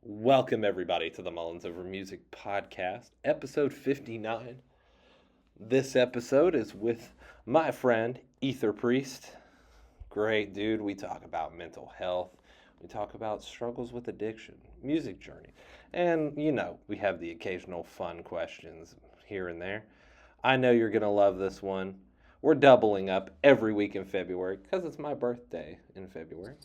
Welcome, everybody, to the Mullins Over Music Podcast, episode 59. This episode is with my friend, Ether Priest. Great dude. We talk about mental health, we talk about struggles with addiction, music journey, and we have the occasional fun questions here and there. I know you're going to love this one. We're doubling up every week in February because it's my birthday in February.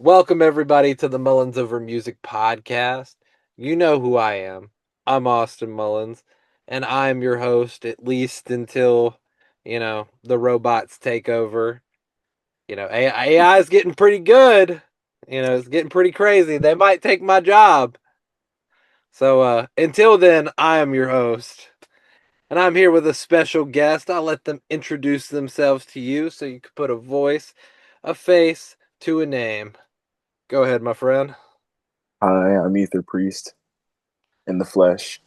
Welcome, everybody, to the Mullins Over Music Podcast. You know who I am. I'm Austin Mullins, and I'm your host, at least until, the robots take over. AI is getting pretty good. It's getting pretty crazy. They might take my job. So, until then, I am your host. And I'm here with a special guest. I'll let them introduce themselves to you so you can put a voice, a face to a name. Go ahead, my friend. Hi, I'm Ether Priest in the flesh.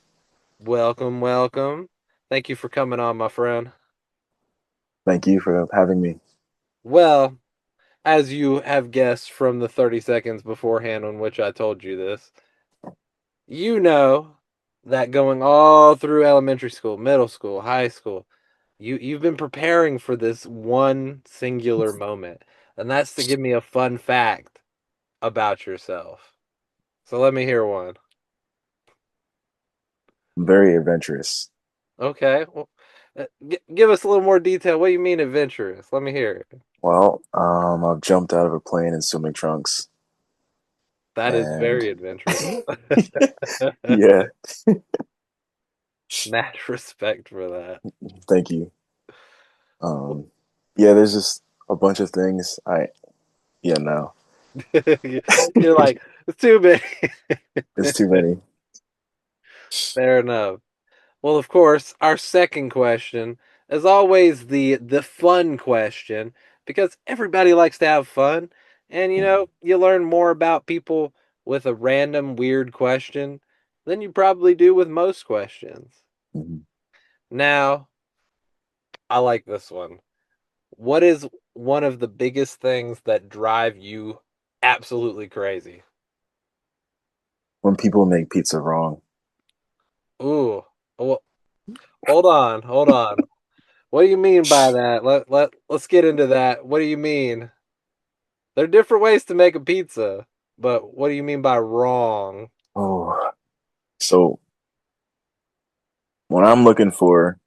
Welcome, welcome. Thank you for coming on, my friend. Thank you for having me. Well, as you have guessed from the 30 seconds beforehand on which I told you this, you know that going all through elementary school, middle school, high school, you've been preparing for this one singular moment, and that's to give me a fun fact about yourself. So let me hear one. I'm very adventurous. Okay. Well, give us a little more detail. What do you mean adventurous? Let me hear it. Well, I've jumped out of a plane in swimming trunks, That is and very adventurous. yeah, Mad respect for that. thank you. Um, yeah, there's just a bunch of things. No, You're like, it's too big. it's too many. Fair enough. Well, of course, our second question is always the fun question because everybody likes to have fun. And Mhm, you learn more about people with a random weird question than you probably do with most questions. mhm. Now, I like this one. What is one of the biggest things that drive you absolutely crazy? When people make pizza wrong, Ooh, well, hold on, hold on. What do you mean by that? Let's get into that. What do you mean? There are different ways to make a pizza, but what do you mean by wrong? oh, so when I'm looking for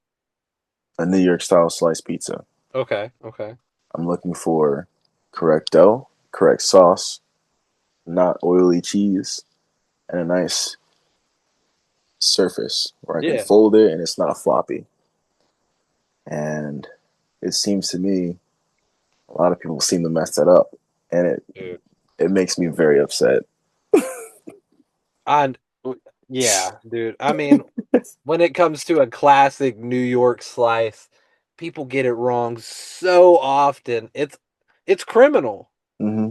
a New York style sliced pizza, Okay, okay. I'm looking for correct dough, correct sauce, not oily cheese, and a nice surface where I can Yeah, fold it and it's not floppy. And it seems to me a lot of people seem to mess that up, and dude. it makes me very upset. I yeah, dude. I mean, when it comes to a classic New York slice, people get it wrong so often. It's criminal. Hmm.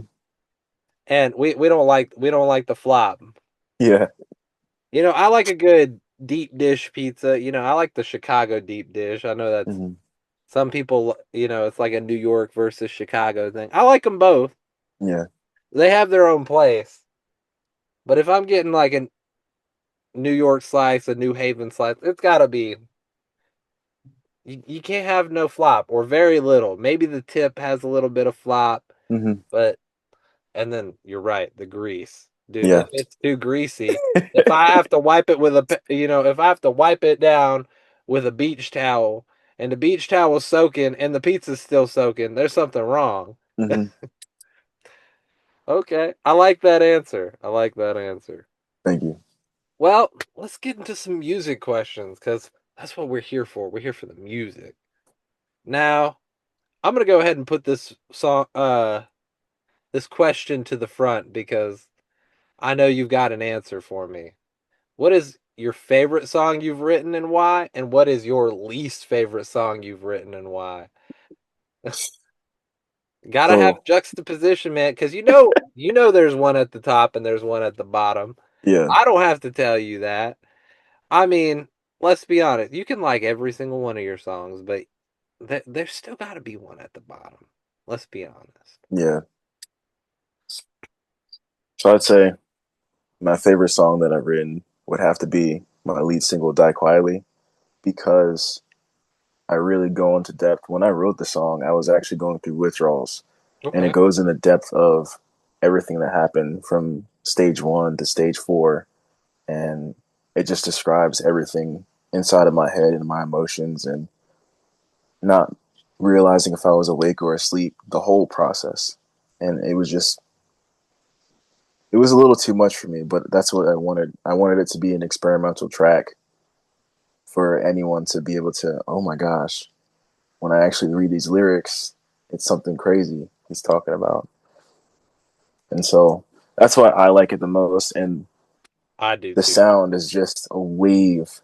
And we don't like the flop. Yeah. I like a good deep dish pizza. I like the Chicago deep dish. I know that's Hmm. some people, it's like a New York versus Chicago thing. I like them both. Yeah. They have their own place. But if I'm getting like a New York slice, a New Haven slice, it's got to be you can't have no flop or very little. Maybe the tip has a little bit of flop, Hmm. but and then you're right, the grease. Dude, Yeah. if it's too greasy, if I have to wipe it with if I have to wipe it down with a beach towel and the beach towel's soaking and the pizza's still soaking, there's something wrong. Hmm. Okay, I like that answer. I like that answer. Thank you. Well, let's get into some music questions because that's what we're here for. We're here for the music. Now, I'm gonna go ahead and put this question to the front because I know you've got an answer for me. What is your favorite song you've written and why? And what is your least favorite song you've written and why? Gotta have So juxtaposition, man, because you know there's one at the top and there's one at the bottom. yeah. I don't have to tell you that. I mean, let's be honest. You can like every single one of your songs, but there's still got to be one at the bottom. Let's be honest. Yeah. So I'd say my favorite song that I've written would have to be my lead single "Die Quietly" because I really go into depth. When I wrote the song, I was actually going through withdrawals, and it Okay. goes into depth of everything that happened from stage one to stage four, and it just describes everything inside of my head and my emotions, and not realizing if I was awake or asleep, the whole process. And it was a little too much for me, but that's what I wanted. I wanted it to be an experimental track for anyone to be able to, oh my gosh, when I actually read these lyrics, it's something crazy he's talking about. And so that's why I like it the most. And I do the too. sound is just a wave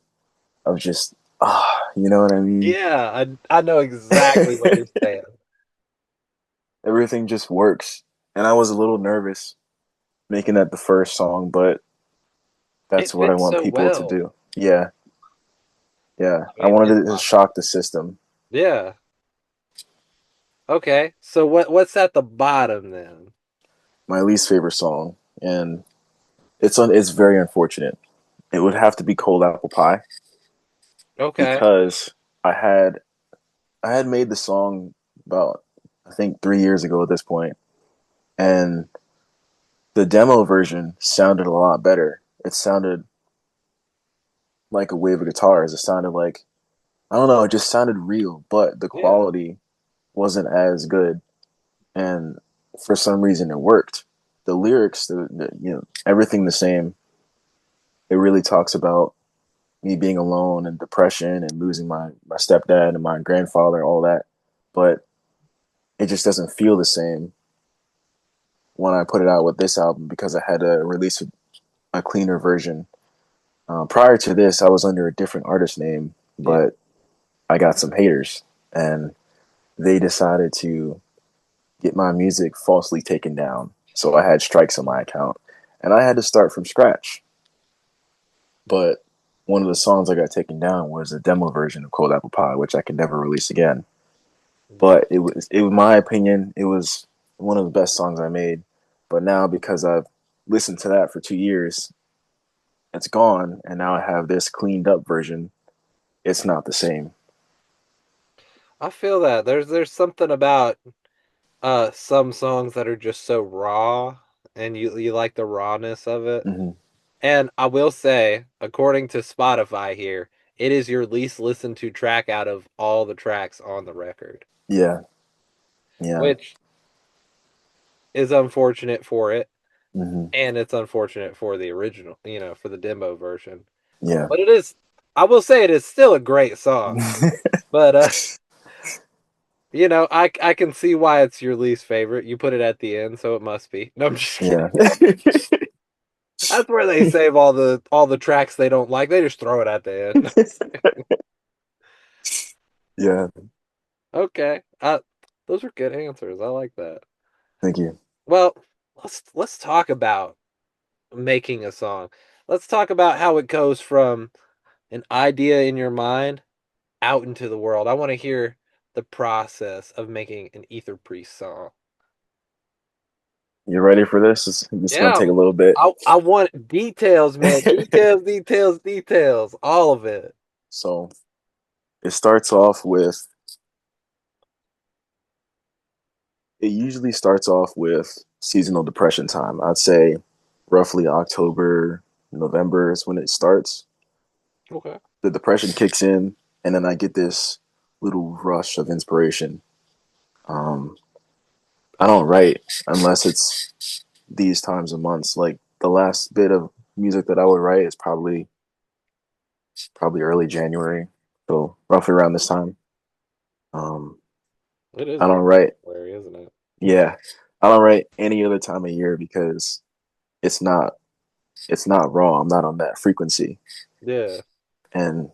of just, you know what I mean? Yeah, I know exactly what you're saying. Everything just works. And I was a little nervous making that the first song, but It that's what I fits want so people to well. do. Yeah, yeah. I I mean, wanted it's it to my shock the system. yeah. Okay. So what's at the bottom then? My least favorite song, and it's very unfortunate. It would have to be Cold Apple Pie Okay. because I had I had made the song about I think 3 years ago at this point, and the demo version sounded a lot better. It sounded like a wave of guitars. It sounded like I don't know. It just sounded real, but the Yeah. quality wasn't as good, and for some reason it worked. The lyrics, everything the same. It really talks about me being alone and depression and losing my stepdad and my grandfather, all that. But it just doesn't feel the same when I put it out with this album because I had to release a cleaner version. Prior to this, I was under a different artist name, Yeah. but I got some haters and they decided to get my music falsely taken down. So I had strikes on my account and I had to start from scratch. But one of the songs I got taken down was a demo version of Cold Apple Pie, which I can never release again. But it was my opinion, it was one of the best songs I made. But now because I've listened to that for 2 years, it's gone, and now I have this cleaned up version. It's not the same. I feel that. There's something about some songs that are just so raw and you like the rawness of it. Mm-hmm. And I will say, according to Spotify here, it is your least listened to track out of all the tracks on the record, Yeah, yeah, which is unfortunate for it, mm-hmm. and it's unfortunate for the original, for the demo version. Yeah, But it is, I will say, it is still a great song. But I can see why it's your least favorite. You put it at the end, so it must be. No, I'm just kidding. yeah, That's where they save all the tracks they don't like. They just throw it at the end. yeah. Okay. Those are good answers. I like that. Thank you. Well, let's talk about making a song. Let's talk about how it goes from an idea in your mind out into the world. I want to hear the process of making an Ether Priest song. You ready for this? It's going to Yeah, take a little bit. I want details, man. Details, details, details. All of it. So it starts off with it usually starts off with seasonal depression time. I'd say roughly October, November is when it starts. Okay. The depression kicks in, and then I get this little rush of inspiration. Um, I don't write unless it's these times of months. Like the last bit of music that I would write is probably early January, so roughly around this time. Um, It is I don't early write. January, isn't it? Yeah, I don't write any other time of year because it's not it's not raw. I'm not on that frequency. Yeah. And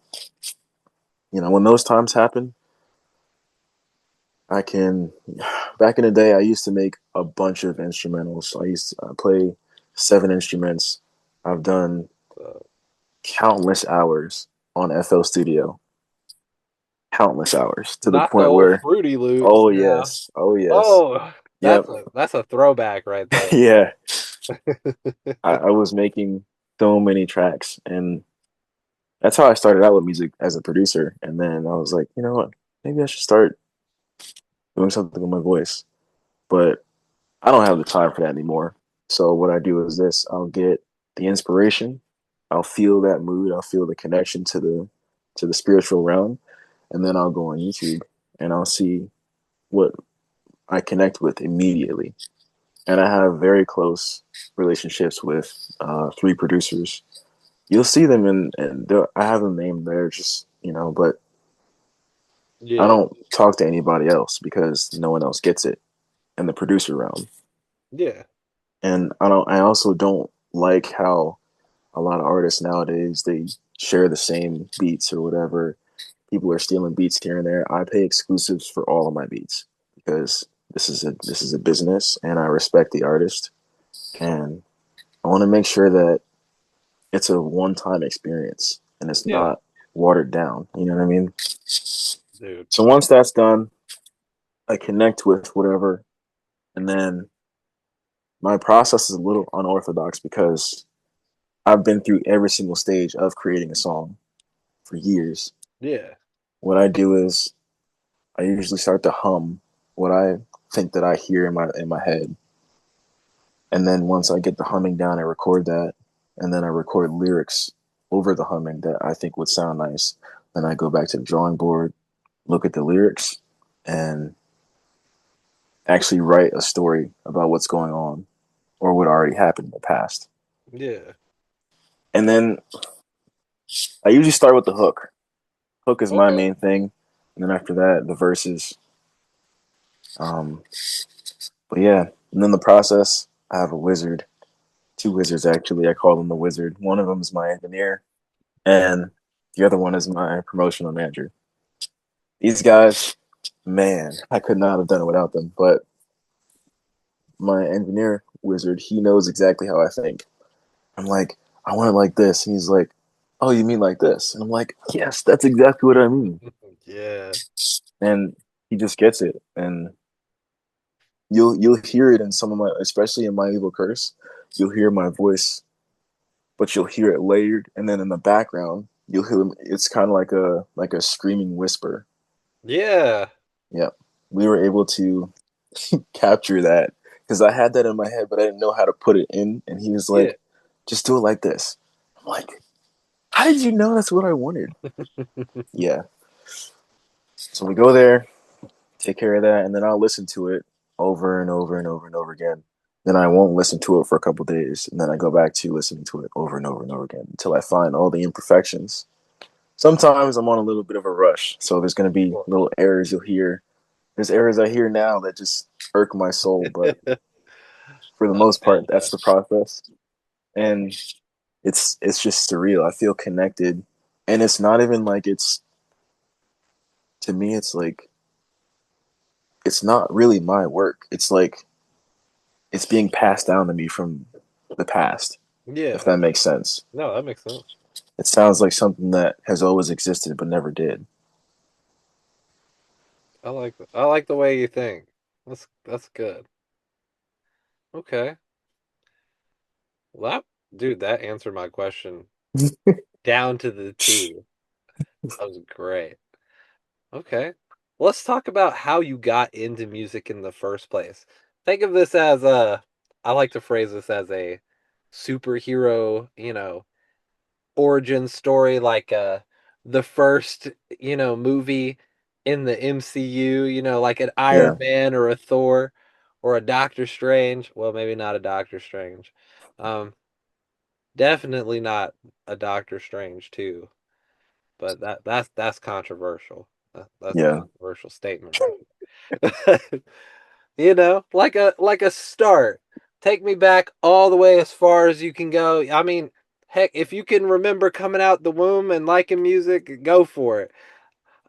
when those times happen, I can. Back in the day, I used to make a bunch of instrumentals. I used to play 7 instruments. I've done So, countless hours on FL Studio, countless hours to the not the point old where, Fruity Loops oh now. yes, oh yes, Oh, yep, that's a throwback right there. yeah. I was making so many tracks, and that's how I started out with music as a producer. And then I was like, you know what? Maybe I should start doing something with my voice. But I don't have the time for that anymore. So what I do is this: I'll get the inspiration, I'll feel that mood, I'll feel the connection to the spiritual realm, and then I'll go on YouTube and I'll see what I connect with immediately. And I have very close relationships with three producers. You'll see them and I have them named there, just but I Yeah, don't talk to anybody else because no one else gets it in the producer realm. yeah, And I also don't like how a lot of artists nowadays they share the same beats or whatever. People are stealing beats here and there. I pay exclusives for all of my beats because this is a business and I respect the artist and I want to make sure that it's a one-time experience and it's yeah, not watered down. You know what I mean? dude. So once that's done, I connect with whatever, and then my process is a little unorthodox because I've been through every single stage of creating a song for years. Yeah, What I do is I usually start to hum what I think that I hear in my head, and then once I get the humming down, I record that, and then I record lyrics over the humming that I think would sound nice. Then I go back to the drawing board, look at the lyrics, and actually write a story about what's going on or what already happened in the past. yeah. And then I usually start with the hook. Hook is my Okay. main thing, and then after that, the verses. Um, but yeah, and then the process. I have a wizard, two wizards actually. I call them the wizard. One of them is my engineer, and the other one is my promotional manager. These guys, man, I could not have done it without them. But my engineer wizard, he knows exactly how I think. I'm like, I want it like this, and he's like, oh, you mean like this? And I'm like, yes, that's exactly what I mean. Yeah, And he just gets it, and you'll hear it in some of my, especially in My Evil Curse. You'll hear my voice, but you'll hear it layered, and then in the background, you'll hear it's kind of like a screaming whisper. yeah, Yeah, we were able to capture that because I had that in my head, but I didn't know how to put it in. And he was yeah. like, "Just do it like this." I'm like, "How did you know that's what I wanted?" Yeah. So we go there, take care of that, and then I'll listen to it over and over and over and over again. Then I won't listen to it for a couple of days, and then I go back to listening to it over and over and over again until I find all the imperfections. Sometimes I'm on a little bit of a rush, so there's going to be little errors you'll hear. There's errors I hear now that just irk my soul, but for the I most feel part, that. that's the process, and it's just surreal. I feel connected, and it's not even like it's to me. It's like it's not really my work. It's like it's being passed down to me from the past, if Yeah. that makes sense. No, that makes sense. It sounds like something that has always existed but never did. I like the way you think. That's good. Okay. Well, dude, that answered my question down to the T. That was great. Okay. Let's talk about how you got into music in the first place. Think of this as I like to phrase this as a superhero, origin story, like the first, movie in the MCU, like an Iron Yeah. Man or a Thor or a Doctor Strange. Well, maybe not a Doctor Strange. Um, definitely not a Doctor Strange too. But that's controversial. That's a Yeah. controversial statement right there. Like a start. Take me back all the way as far as you can go. I mean, heck, if you can remember coming out the womb and liking music, go for it.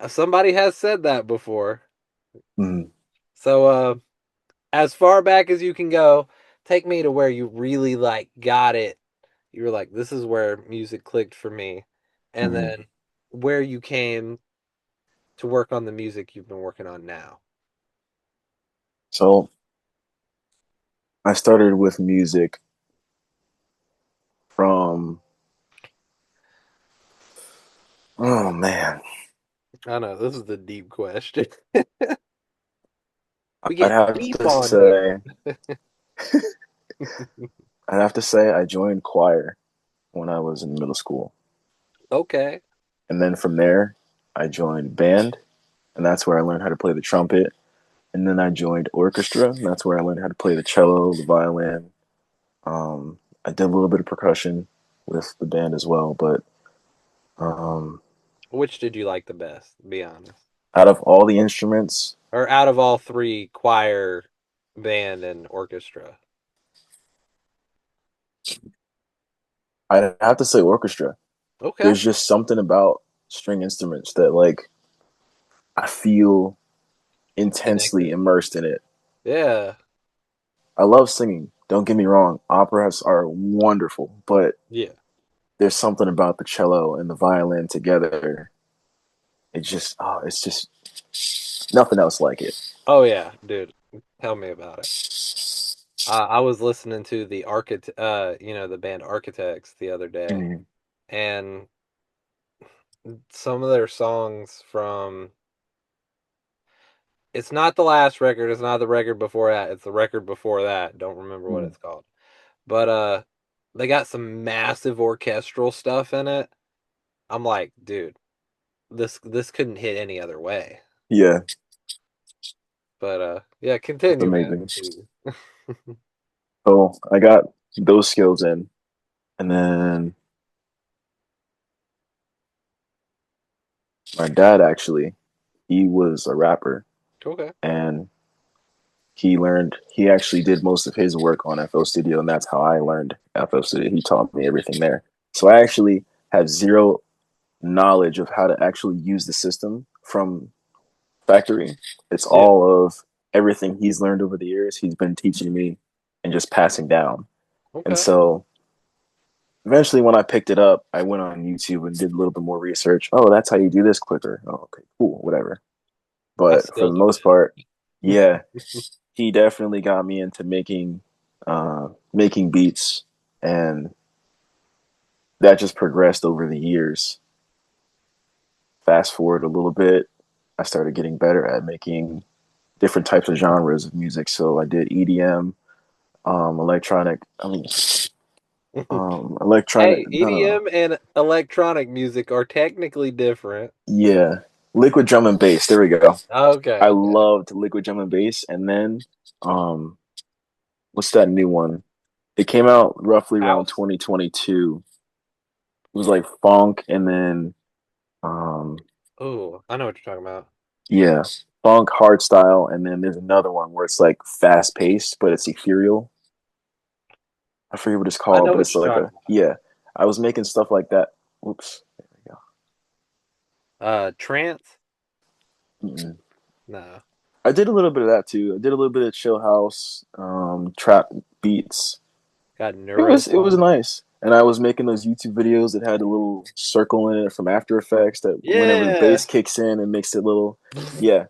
Somebody has said that before. Mm. So, as far back as you can go, take me to where you really like got it. You were like, this is where music clicked for me, and Mm. then where you came to work on the music you've been working on now. So I started with music Oh man, I know this is the deep question. We I'd get have deep to on here. say I'd have to say I joined choir when I was in middle school, Okay. and then from there I joined band, and that's where I learned how to play the trumpet. And then I joined orchestra, and that's where I learned how to play the cello, the violin. I did a little bit of percussion with the band as well, but um, Which did you like the best? Be honest. out of all the instruments, Or out of all three, choir, band, and orchestra. I'd have to say orchestra. Okay. There's just something about string instruments that like I feel intensely Connected. immersed in it. Yeah. I love singing. Don't get me wrong. Operas are wonderful, but Yeah. there's something about the cello and the violin together. It's just nothing else like it. Oh yeah, dude. Tell me about it. I was listening to the band Architects the other day, Mm, and some of their songs from it's not the last record, it's not the record before that, it's the record before that. Don't remember what mm. it's called. But they got some massive orchestral stuff in it. I'm like, dude, this couldn't hit any other way. Yeah, But yeah, it's continue, man. amazing. Please. So I got those skills in, and then my dad actually, he was a rapper, Okay. and he actually did most of his work on FL Studio, and that's how I learned FL Studio. He taught me everything there. So I actually have zero knowledge of how to actually use the system from factory. It's Yeah. all of everything he's learned over the years. He's been teaching me and just passing down. And Okay. so eventually, when I picked it up, I went on YouTube and did a little bit more research. Oh, that's how you do this quicker. Oh, okay, cool, whatever. I But for still the do most part, yeah, he definitely got me into making beats, and that just progressed over the years. Fast forward a little bit, I started getting better at making different types of genres of music. So I did EDM, electronic. I mean, that. electronic. Hey, No, EDM and electronic music are technically different. yeah, liquid drum and bass. There we go. I Okay, yeah. loved liquid drum and bass, and then um, what's that new one? It came out roughly around House? 2022. It was like funk, and then um, Oh, I know what you're talking about. yeah, funk hard style, and then there's another one where it's like fast paced, but it's ethereal. I forget what it's I called, know but what it's you're like talking a yeah. I was making stuff like that. Oops. There we about. Trance? go. Mm-mm. No. I did a little bit of that too. I did a little bit of chill house, trap beats. Got It was neurofunk. nice. And I was making those YouTube videos that had a little circle in it from After Effects that whenever the Yeah. bass kicks in, it makes it little yeah,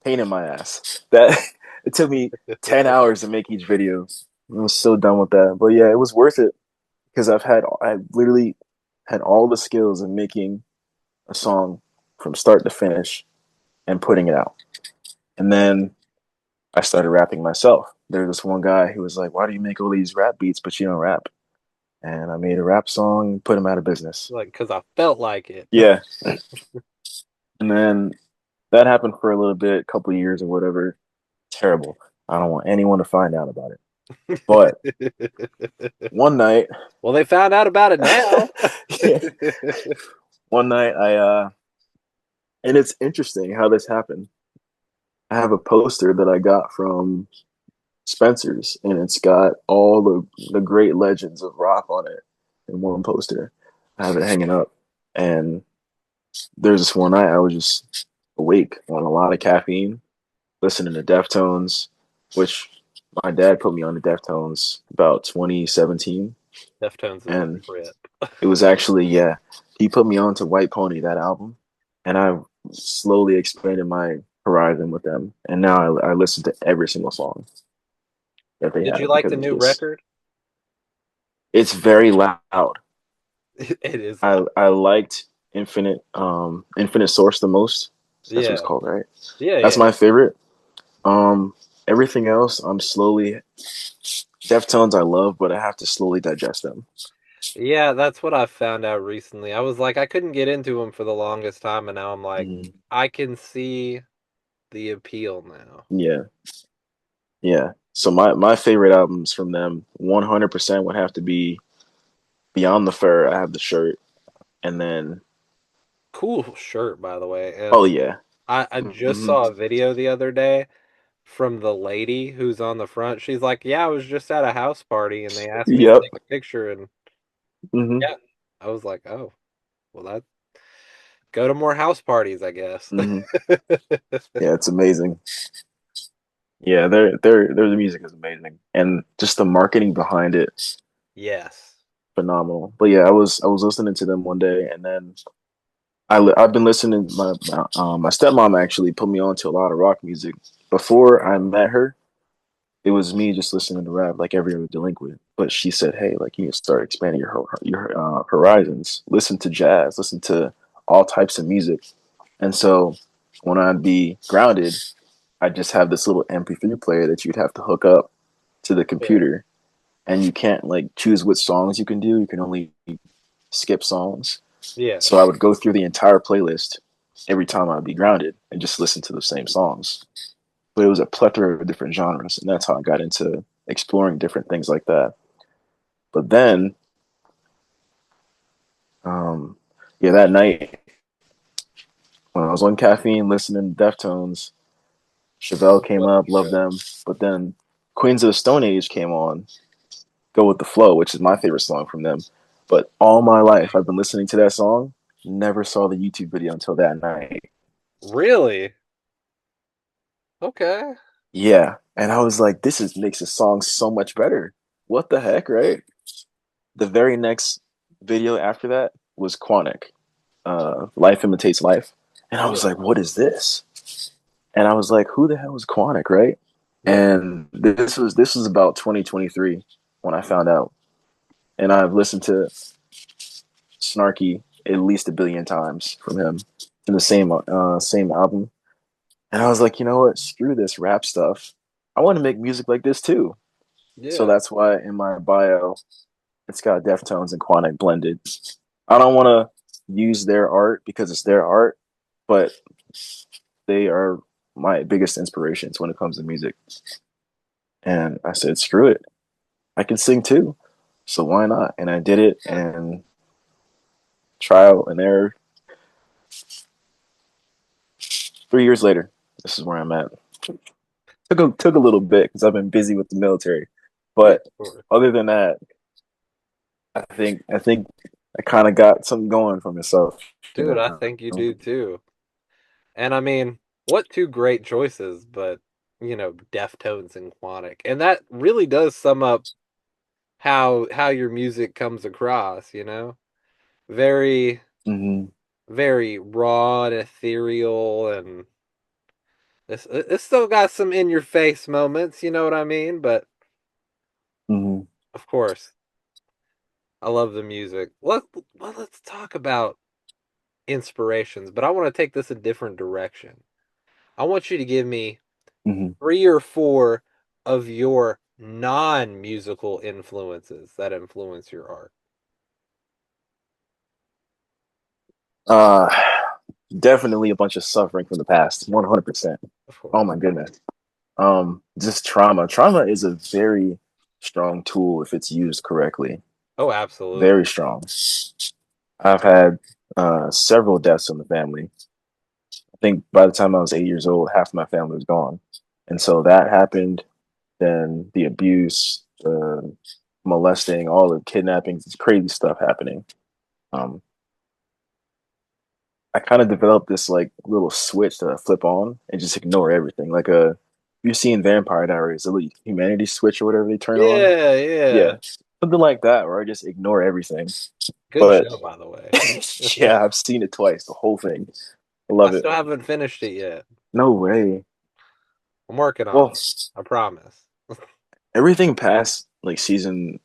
pain in my ass. That it took me 10 hours to make each video. I was so done with that. But yeah, it was worth it because I literally had all the skills in making a song from start to finish and putting it out. And then I started rapping myself. There was this one guy who was like, "Why do you make all these rap beats but you don't rap?" And I made a rap song, put him out of business. Like, because I felt like it. Yeah, and then that happened for a little bit, a couple of years or whatever. Terrible. I don't want anyone to find out about it. But one night, Well, they found out about it now. yeah, one night and it's interesting how this happened. I have a poster that I got from Spencer's, and it's got all the great legends of rock on it in one poster. I have it hanging up, and there's this one night I was just awake on a lot of caffeine, listening to Deftones, which my dad put me on the Deftones about 2017, Deftones is a and trip. it was actually yeah, he put me on to White Pony that album, and I slowly expanded my horizon with them, and now I listen to every single song that they Did you have like because the it's new just record? it's very loud. It is I long. I liked Infinite Source the most. That's what it's Yeah. called, right? Yeah, That's yeah. my favorite. Um, Everything else, I'm slowly Deftones. I love, but I have to slowly digest them. Yeah, that's what I found out recently. I was like, I couldn't get into them for the longest time, and now I'm like, Mhm. I can see the appeal now. Yeah, yeah. So my favorite albums from them, 100% would have to be Beyond the Fur. I have the shirt, and then Cool shirt, by the way. oh And yeah, I just hmm saw a video the other day from the lady who's on the front. She's like, "Yeah, I was just at a house party, and they asked me to yep, take a picture." And hmm yeah, I was like, "Oh, well, that go to more house parties, I guess." hmm yeah. It's amazing. Yeah, their the music is amazing, and just the marketing behind it, Yes. phenomenal. But yeah, I was listening to them one day, and then I've been listening. My stepmom actually put me on to a lot of rock music. Before I met her, it was me just listening to rap like every other delinquent. But she said, "Hey, like you need to start expanding your horizons. Listen to jazz. Listen to all types of music." And so when I'd be grounded, I just have this little MP3 player that you'd have to hook up to the Yeah. computer, and you can't like choose which songs you can do. You can only skip songs. Yeah. So I would go through the entire playlist every time I'd be grounded and just listen to the same songs. But it was a plethora of different genres, and that's how I got into exploring different things like that. But then, um, yeah, that night when I was on caffeine listening to Deftones, Chevelle came What? up, loved them. But then Queens of the Stone Age came on, Go With the Flow, which is my favorite song from them. But all my life, I've been listening to that song, never saw the YouTube video until that night. Really? Okay. Yeah. And I was like, this is makes the song so much better. What the heck, right? The very next video after that was Quantic, Life Imitates Life. And I was Yeah. like, what is this? And I was like, who the hell is Quantic, right? Yeah. And this was about 2023 when I found out. And I've listened to Snarky at least a billion times from him in the same album. And I was like, you know what? Screw this rap stuff. I want to make music like this too. So Yeah. that's why in my bio it's got Deftones and Quantic blended. I don't want to use their art because it's their art, but they are my biggest inspirations when it comes to music. And I said, screw it. I can sing too. So why not? And I did it, and trial and error. 3 years later, this is where I'm at. Took a little bit because I've been busy with the military, Yeah. but Sure. other than that, I think I kind of got something going for myself. You Dude, I think you know. do too. And I mean, what two great choices, but Deftones and Quantic. And that really does sum up how your music comes across, you know? Very Hmm. very raw and ethereal, and it's still got some in your face moments, you know what I mean? But Hmm. of course, I love the music. Let's talk about inspirations, but I want to take this a different direction. I want you to give me Hmm. three or four of your non-musical influences that influence your art. Uh, Definitely a bunch of suffering from the past. 100%. Of Oh course. my goodness. Just trauma. Trauma is a very strong tool if it's used correctly. Oh, Very absolutely. strong. I've had several deaths in the family. I think by the time I was 8 years old, half my family was gone. And so that happened. Then the abuse, the molesting, all the kidnappings, this crazy stuff happening. Um, I kind of developed this like little switch to flip on and just ignore everything. Like you've seen Vampire Diaries, the little humanity switch or whatever they turn on. Yeah, yeah. Yeah, something like that, where I just ignore everything. Good But show, by the way. yeah, I've seen it twice, the whole thing. I I love it. still haven't finished it yet. No way. I'm working on Well, it. I promise. everything past like season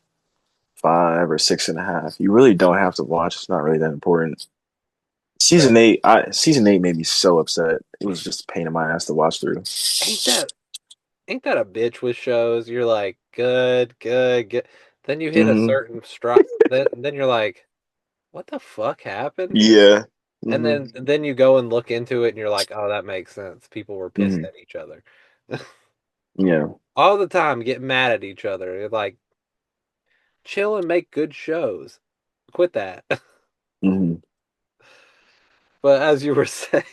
5 or 6.5. You really don't have to watch. It's not really that important. But Season 8 made me so upset. It was just a pain in my ass to watch through. ain't that ain't that a bitch with shows? You're like, good, good, good. Then you hit a Hmm. certain stride. Then you're like, what the fuck happened? Yeah. And Hmm. then you go and look into it, and you're like, oh, that makes sense. People were pissed Hmm. at each other Yeah. all the time, getting mad at each other. You're like, chill and make good shows. Quit that. Hmm. But as you were saying,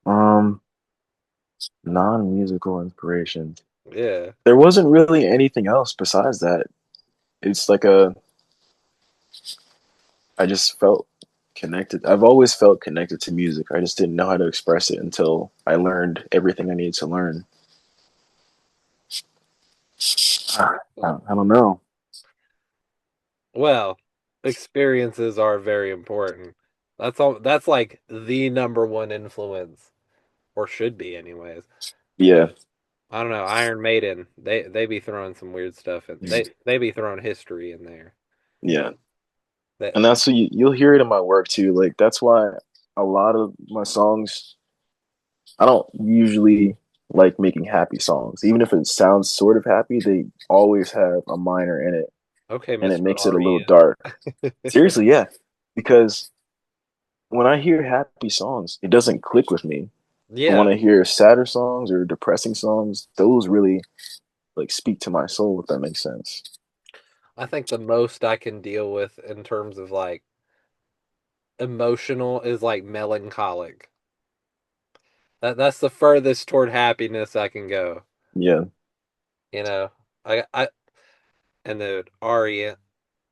Um, non-musical inspiration. yeah. There wasn't really anything else besides that. It's like I just felt connected. I've always felt connected to music. I just didn't know how to express it until I learned everything I needed to learn. I don't know. Well, experiences are very important. That's all. That's like the number one influence, or should be, anyways. Yeah. I don't know. Iron Maiden, they be throwing some weird stuff in. They be throwing history in there. Yeah. That And that's what you'll hear it in my work too. Like that's why a lot of my songs, I don't usually like making happy songs. Even if it sounds sort of happy, they always have a minor in it okay, and it Mr. makes it a little REM. dark. Seriously, yeah. Because when I hear happy songs, it doesn't click with me. But when Yeah, I hear sadder songs or depressing songs, those really like speak to my soul, if that makes sense. I think the most I can deal with in terms of like emotional is like melancholic. That's the furthest toward happiness I can go. Yeah. You know, I and the REM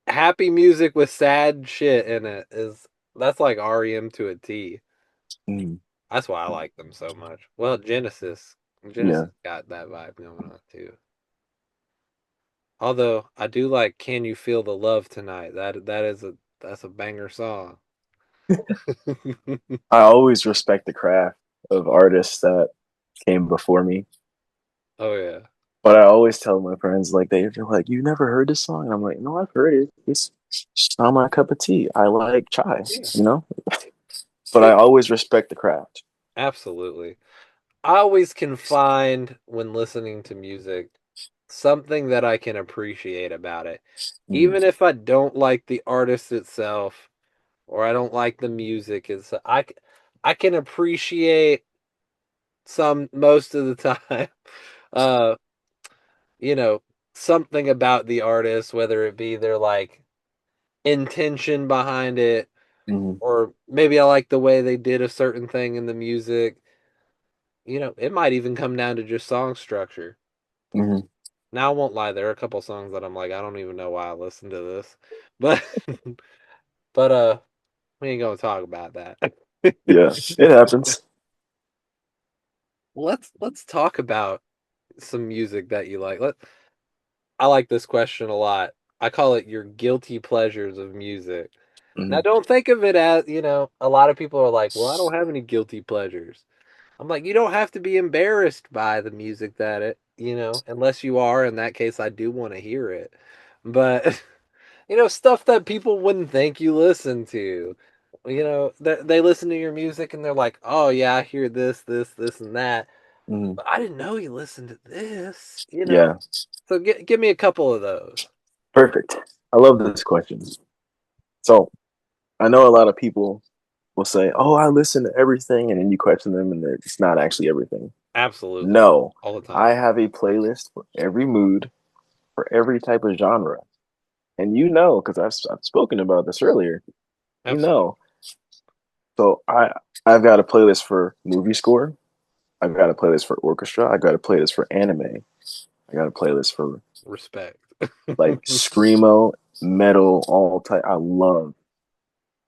happy music with sad shit in it is that's like REM to a T. Mhm. That's why I like them so much. Well, Yeah. Genesis got that vibe going on too. Although I do like "Can You Feel the Love Tonight." That's a banger song. I always respect the craft of artists that came before me. Oh yeah, But I always tell my friends, like, they're like, "You never heard this song?" And I'm like, "No, I've heard it. It's not my cup of tea. I like chai, yeah, you know?" But I it always respect the craft. absolutely. I always can find when listening to music something that I can appreciate about it, Mm-hmm. even if I don't like the artist itself or I don't like the music. I can appreciate some most of the time. Uh, you know, something about the artist, whether it be their like intention behind it, Mm-hmm. or maybe I like the way they did a certain thing in the music. It might even come down to just song structure. Mm-hmm. Now, I won't lie, there are a couple songs that I'm like, I don't even know why I listened to this. But but we ain't gonna talk about that. Yeah, it happens. Let's talk about some music that you like. I like this question a lot. I call it your guilty pleasures of music. Now, Mm-hmm. don't think of it as, a lot of people are like, well, I don't have any guilty pleasures. I'm like, you don't have to be embarrassed by the music unless you are. In that case, I do want to hear it. But, stuff that people wouldn't think you listen to. They listen to your music and they're like, oh, yeah, I hear this, and that. Mm-hmm. But I didn't know you listened to this. Yeah, So give me a couple of those. perfect. I love this question. So I know a lot of people will say, "Oh, I listen to everything," and then you question them, and it's not actually everything. Absolutely. No, All the I time. have a playlist for every mood, for every type of genre. And you know, because I've spoken about this earlier, you Absolutely. know. So I've got a playlist for movie score. I've got a playlist for orchestra. I got a playlist for anime. I got a playlist for Respect. like screamo, metal, all type. I love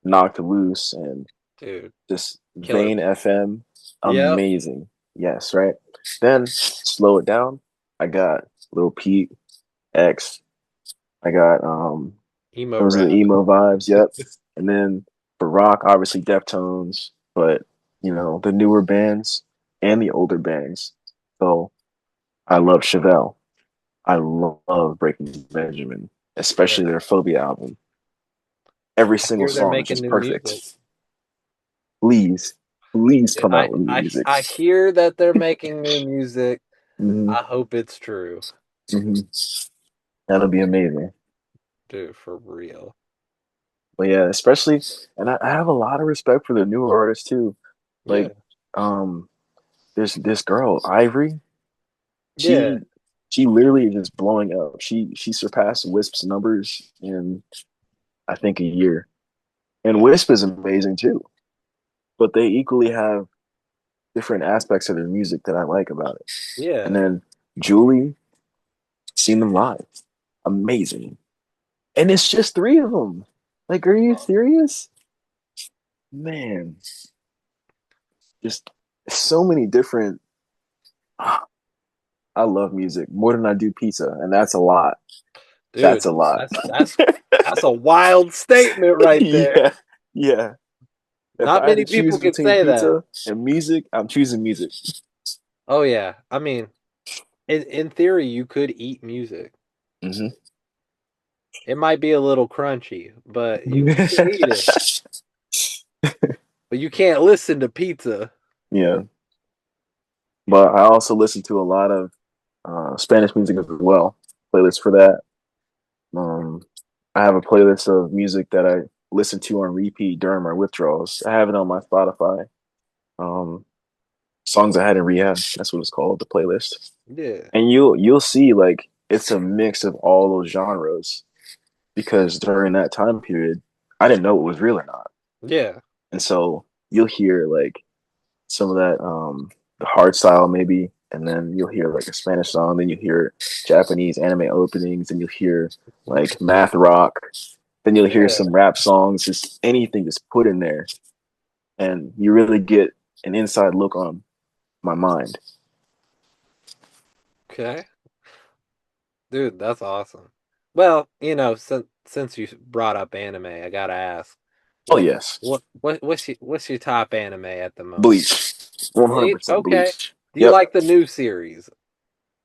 Knocked Loose and Dude, just Killer Vane Bees. FM. Yep. Amazing. Yes, right. Then slow it down. I got Lil Peep, X. I got Emo those are the rap. emo vibes. Yep. And then for rock, obviously Deftones, but the newer bands and the older bands. So I love Chevelle. I love Breaking Benjamin, Yeah. especially their Phobia album. Every I single hear they're song is making just new music. perfect. Please, please Dude, come out with new music. I hear that they're making new music. Hmm. I hope it's true. Hmm. That'll be amazing. Dude, for real. But yeah, especially, and I have a lot of respect for the newer artists too. Yeah. Like, um, there's this girl, Ivory. Yeah. She she literally is just blowing up. She surpassed Wisp's numbers in I think a year. And Wisp is amazing too. But they equally have different aspects of their music that I like about it. And Yeah. then Julie, seen them live. Amazing. And it's just three of them. Like, are you serious? Man, just so many different. I love music more than I do pizza, and that's a lot. Dude, That's a lot. that's a wild statement right there. Yeah, yeah. If Not I had many to people choose could between say that. pizza and music, I'm choosing music. Oh yeah. I mean, in theory you could eat music. Hmm. It might be a little crunchy, but you can eat it. But you can't listen to pizza. Yeah, but I also listen to a lot of Spanish music as well. Playlist for that. Um, I have a playlist of music that I listen to on repeat during my withdrawals. I have it on my Spotify. Um, Songs I had in rehab. That's what it's called, the playlist. Yeah. And you'll see like it's a mix of all those genres because during that time period, I didn't know it was real or not. Yeah. And so you'll hear like some of that the hard style maybe, and then you'll hear like a Spanish song, then you hear Japanese anime openings, and you'll hear like math rock, then you'll hear Yeah. some rap songs, just anything just put in there, and you really get an inside look on my mind. Okay. Dude, that's awesome. Well, since you brought up anime, I gotta ask, Oh what yes, what's your top anime at the moment? Bleach, 100 Bleach? percent Okay. Bleach. Do you Yep, like the new series,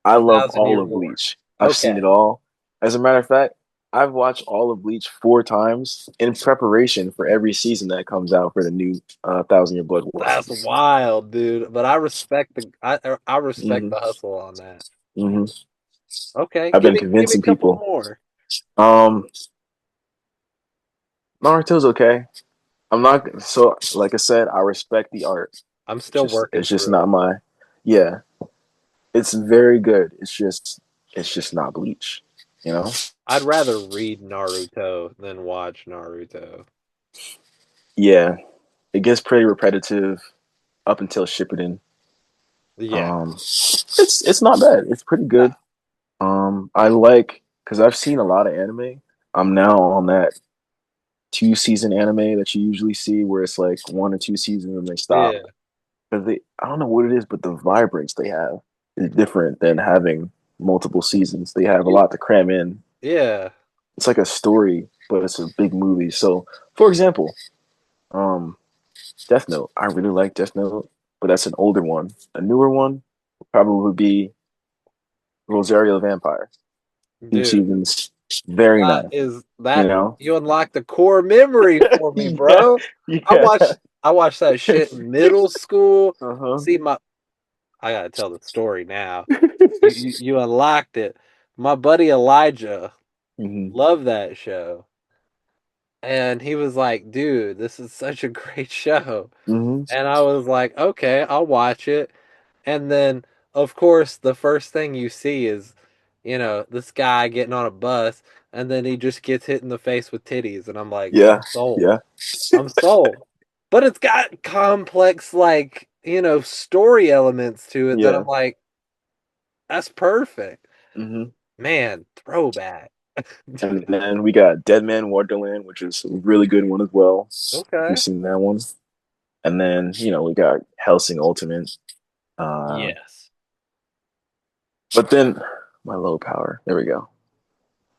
I A love Thousand all Year of War? Bleach. I've seen Okay. it all. As a matter of fact, I've watched all of Bleach 4 times in preparation for every season that comes out for the new Thousand Year Blood War. That's wild, dude. But I respect Hmm. the hustle on that. Hmm. Okay, I've been give me a convincing couple people. more. Um, Naruto's okay. I'm not so like I said. I respect the art. I'm still working It's just through not it. my. Yeah, it's very good. It's just not Bleach. You know. I'd rather read Naruto than watch Naruto. Yeah, it gets pretty repetitive up until Shippuden. Yeah. It's not bad. It's pretty Nah. good. I like because I've seen a lot of anime. I'm now on that 2 season anime that you usually see, where it's like 1 or 2 seasons and they stop. Yeah. Because they, I don't know what it is, but the vibrance they have is different than having multiple seasons. They have a You lot to cram in. yeah. It's like a story, but it's a big movie. So, for example, um, Death Note. I really like Death Note, but that's an older one. A newer one probably would be Rosario the Vampire. Two Dude, seasons, very that nice. is You that know? you unlocked the core memory for me, Yeah, bro. I yeah. watched I watched that shit in middle school. Uh-huh. See my I gotta tell the story now. You unlocked it. My buddy Elijah Hmm. loved that show. And he was like, dude, this is such a great show. Hmm. And I was like, okay, I'll watch it. And then, of course, the first thing you see is, this guy getting on a bus, and then he just gets hit in the face with titties. And I'm like, I'm Yeah, sold. yeah, I'm sold. But it's got complex, like, story elements to it that I'm yeah. like, that's perfect. Hmm. Man, throwback. And then we got Dead Man Wonderland, which is a really good one as well, if you've Okay. seen that one. And then, we got Hellsing Ultimate. Uh, Yes. but then my low power. There we go.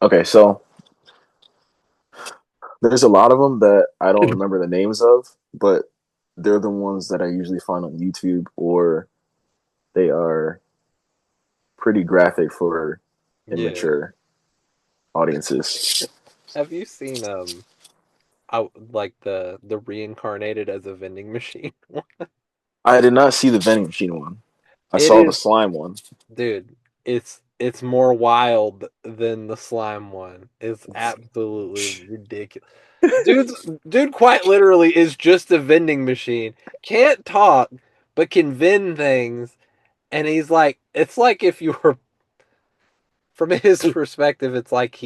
Okay, so there's a lot of them that I don't remember the names of, but they're the ones that I usually find on YouTube, or they are pretty graphic for Yeah. immature audiences. Have you seen out like the reincarnated as a vending machine? I did not see the vending machine one. I It saw the is, slime one. dude. It's more wild than the slime one. It's absolutely ridiculous. Dude quite literally is just a vending machine. Can't talk, but can vend things. And he's like, it's like if you were, from his perspective, it's like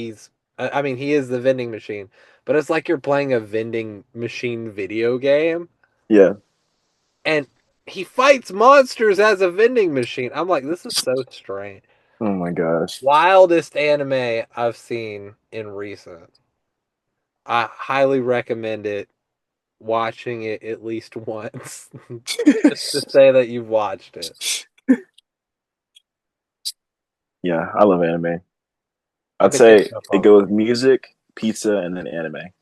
I mean, he is the vending machine, but it's like you're playing a vending machine video game, Yeah. and he fights monsters as a vending machine. I'm like, this is so strange. Oh my gosh. Wildest anime I've seen in recent. I highly recommend it. Watching it at least once, just to say that you've watched it. Yeah, I love anime. I I'd think there's say stuff it on goes there. music, pizza, and then anime.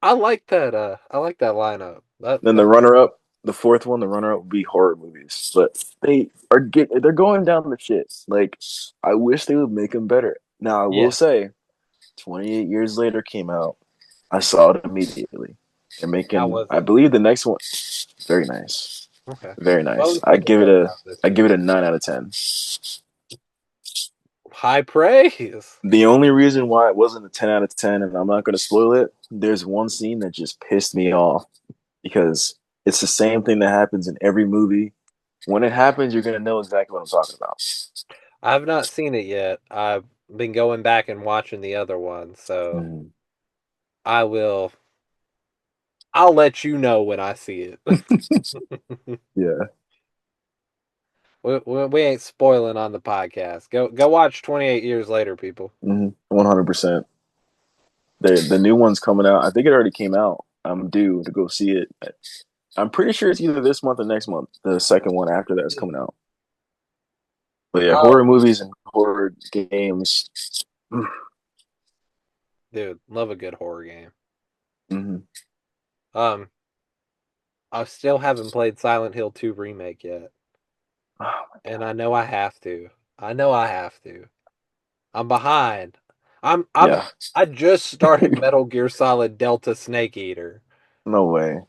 I like that. I like that lineup. Then the runner up, the fourth one, the runner up would be horror movies. But they're going down the shits. Like I wish they would make them better. Now I will Yeah. say, 28 years later came out. I saw it immediately. They're How making, was I it? believe the next one, very nice, Okay. very What nice. was people saying about this I year? give it a 9 out of 10. High praise. The only reason why it wasn't a 10 out of 10, and I'm not going to spoil it, there's one scene that just pissed me off because it's the same thing that happens in every movie. When it happens, you're going to know exactly what I'm talking about. I've not seen it yet. I've been going back and watching the other one, so Mm, I will. I'll let you know when I see it. yeah, We ain't spoiling on the podcast. Go watch 28 Years Later, people. 100%. The new one's coming out. I think it already came out. I'm due to go see it. I'm pretty sure it's either this month or next month. The second one after that is coming out. But yeah, horror Oh, movies and horror games. dude, love a good horror game. Mm-hmm. Um, I still haven't played Silent Hill 2 remake yet, Oh, and I know I have to. I know I have to. I'm behind. I'm yeah, I just started Metal Gear Solid Delta Snake Eater. no way.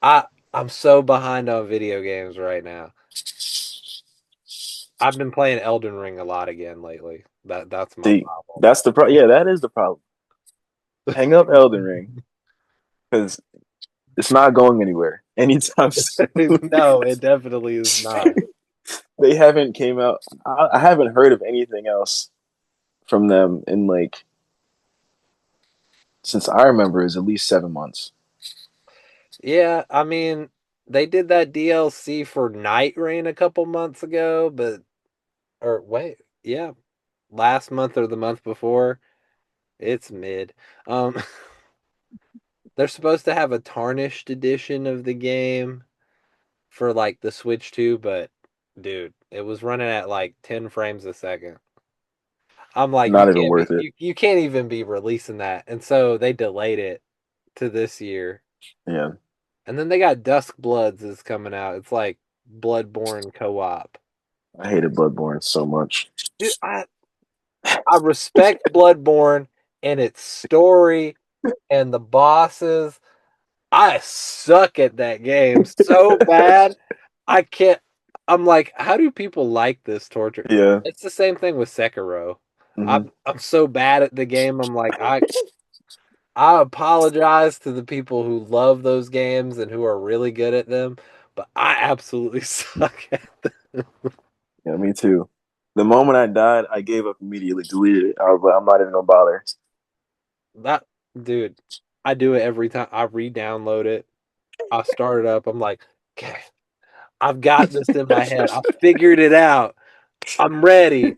I I'm so behind on video games right now. I've been playing Elden Ring a lot again lately. That's my See, problem. that's the problem. Yeah, that is the problem. Hang up Elden Ring because it's not going anywhere anytime soon. No, it definitely is not. They haven't came out. I haven't heard of anything else from them in like since I remember is at least 7 months. Yeah, I mean, they did that DLC for Night Rain a couple months ago, but or wait, yeah, last month or the month before. It's mid. Um, they're supposed to have a tarnished edition of the game for like the Switch 2, but dude, it was running at like 10 frames a second. I'm like, Not even worth it. you can't even be releasing that. And so they delayed it to this year. Yeah, And then they got Dusk Bloods is coming out. It's like Bloodborne co-op. I hated Bloodborne so much. Dude, I respect Bloodborne and its story and the bosses. I suck at that game so bad. I can't. I'm like, how do people like this torture? Yeah. It's the same thing with Sekiro. Hmm. I'm so bad at the game. I'm like, I apologize to the people who love those games and who are really good at them, but I absolutely suck at them. Yeah, me too. The moment I died, I gave up immediately, deleted it. I was like, I'm not even gonna bother. That dude, I do it every time. I re-download it. I start it up. I'm like, okay, I've got this in my head. I figured it out. I'm ready.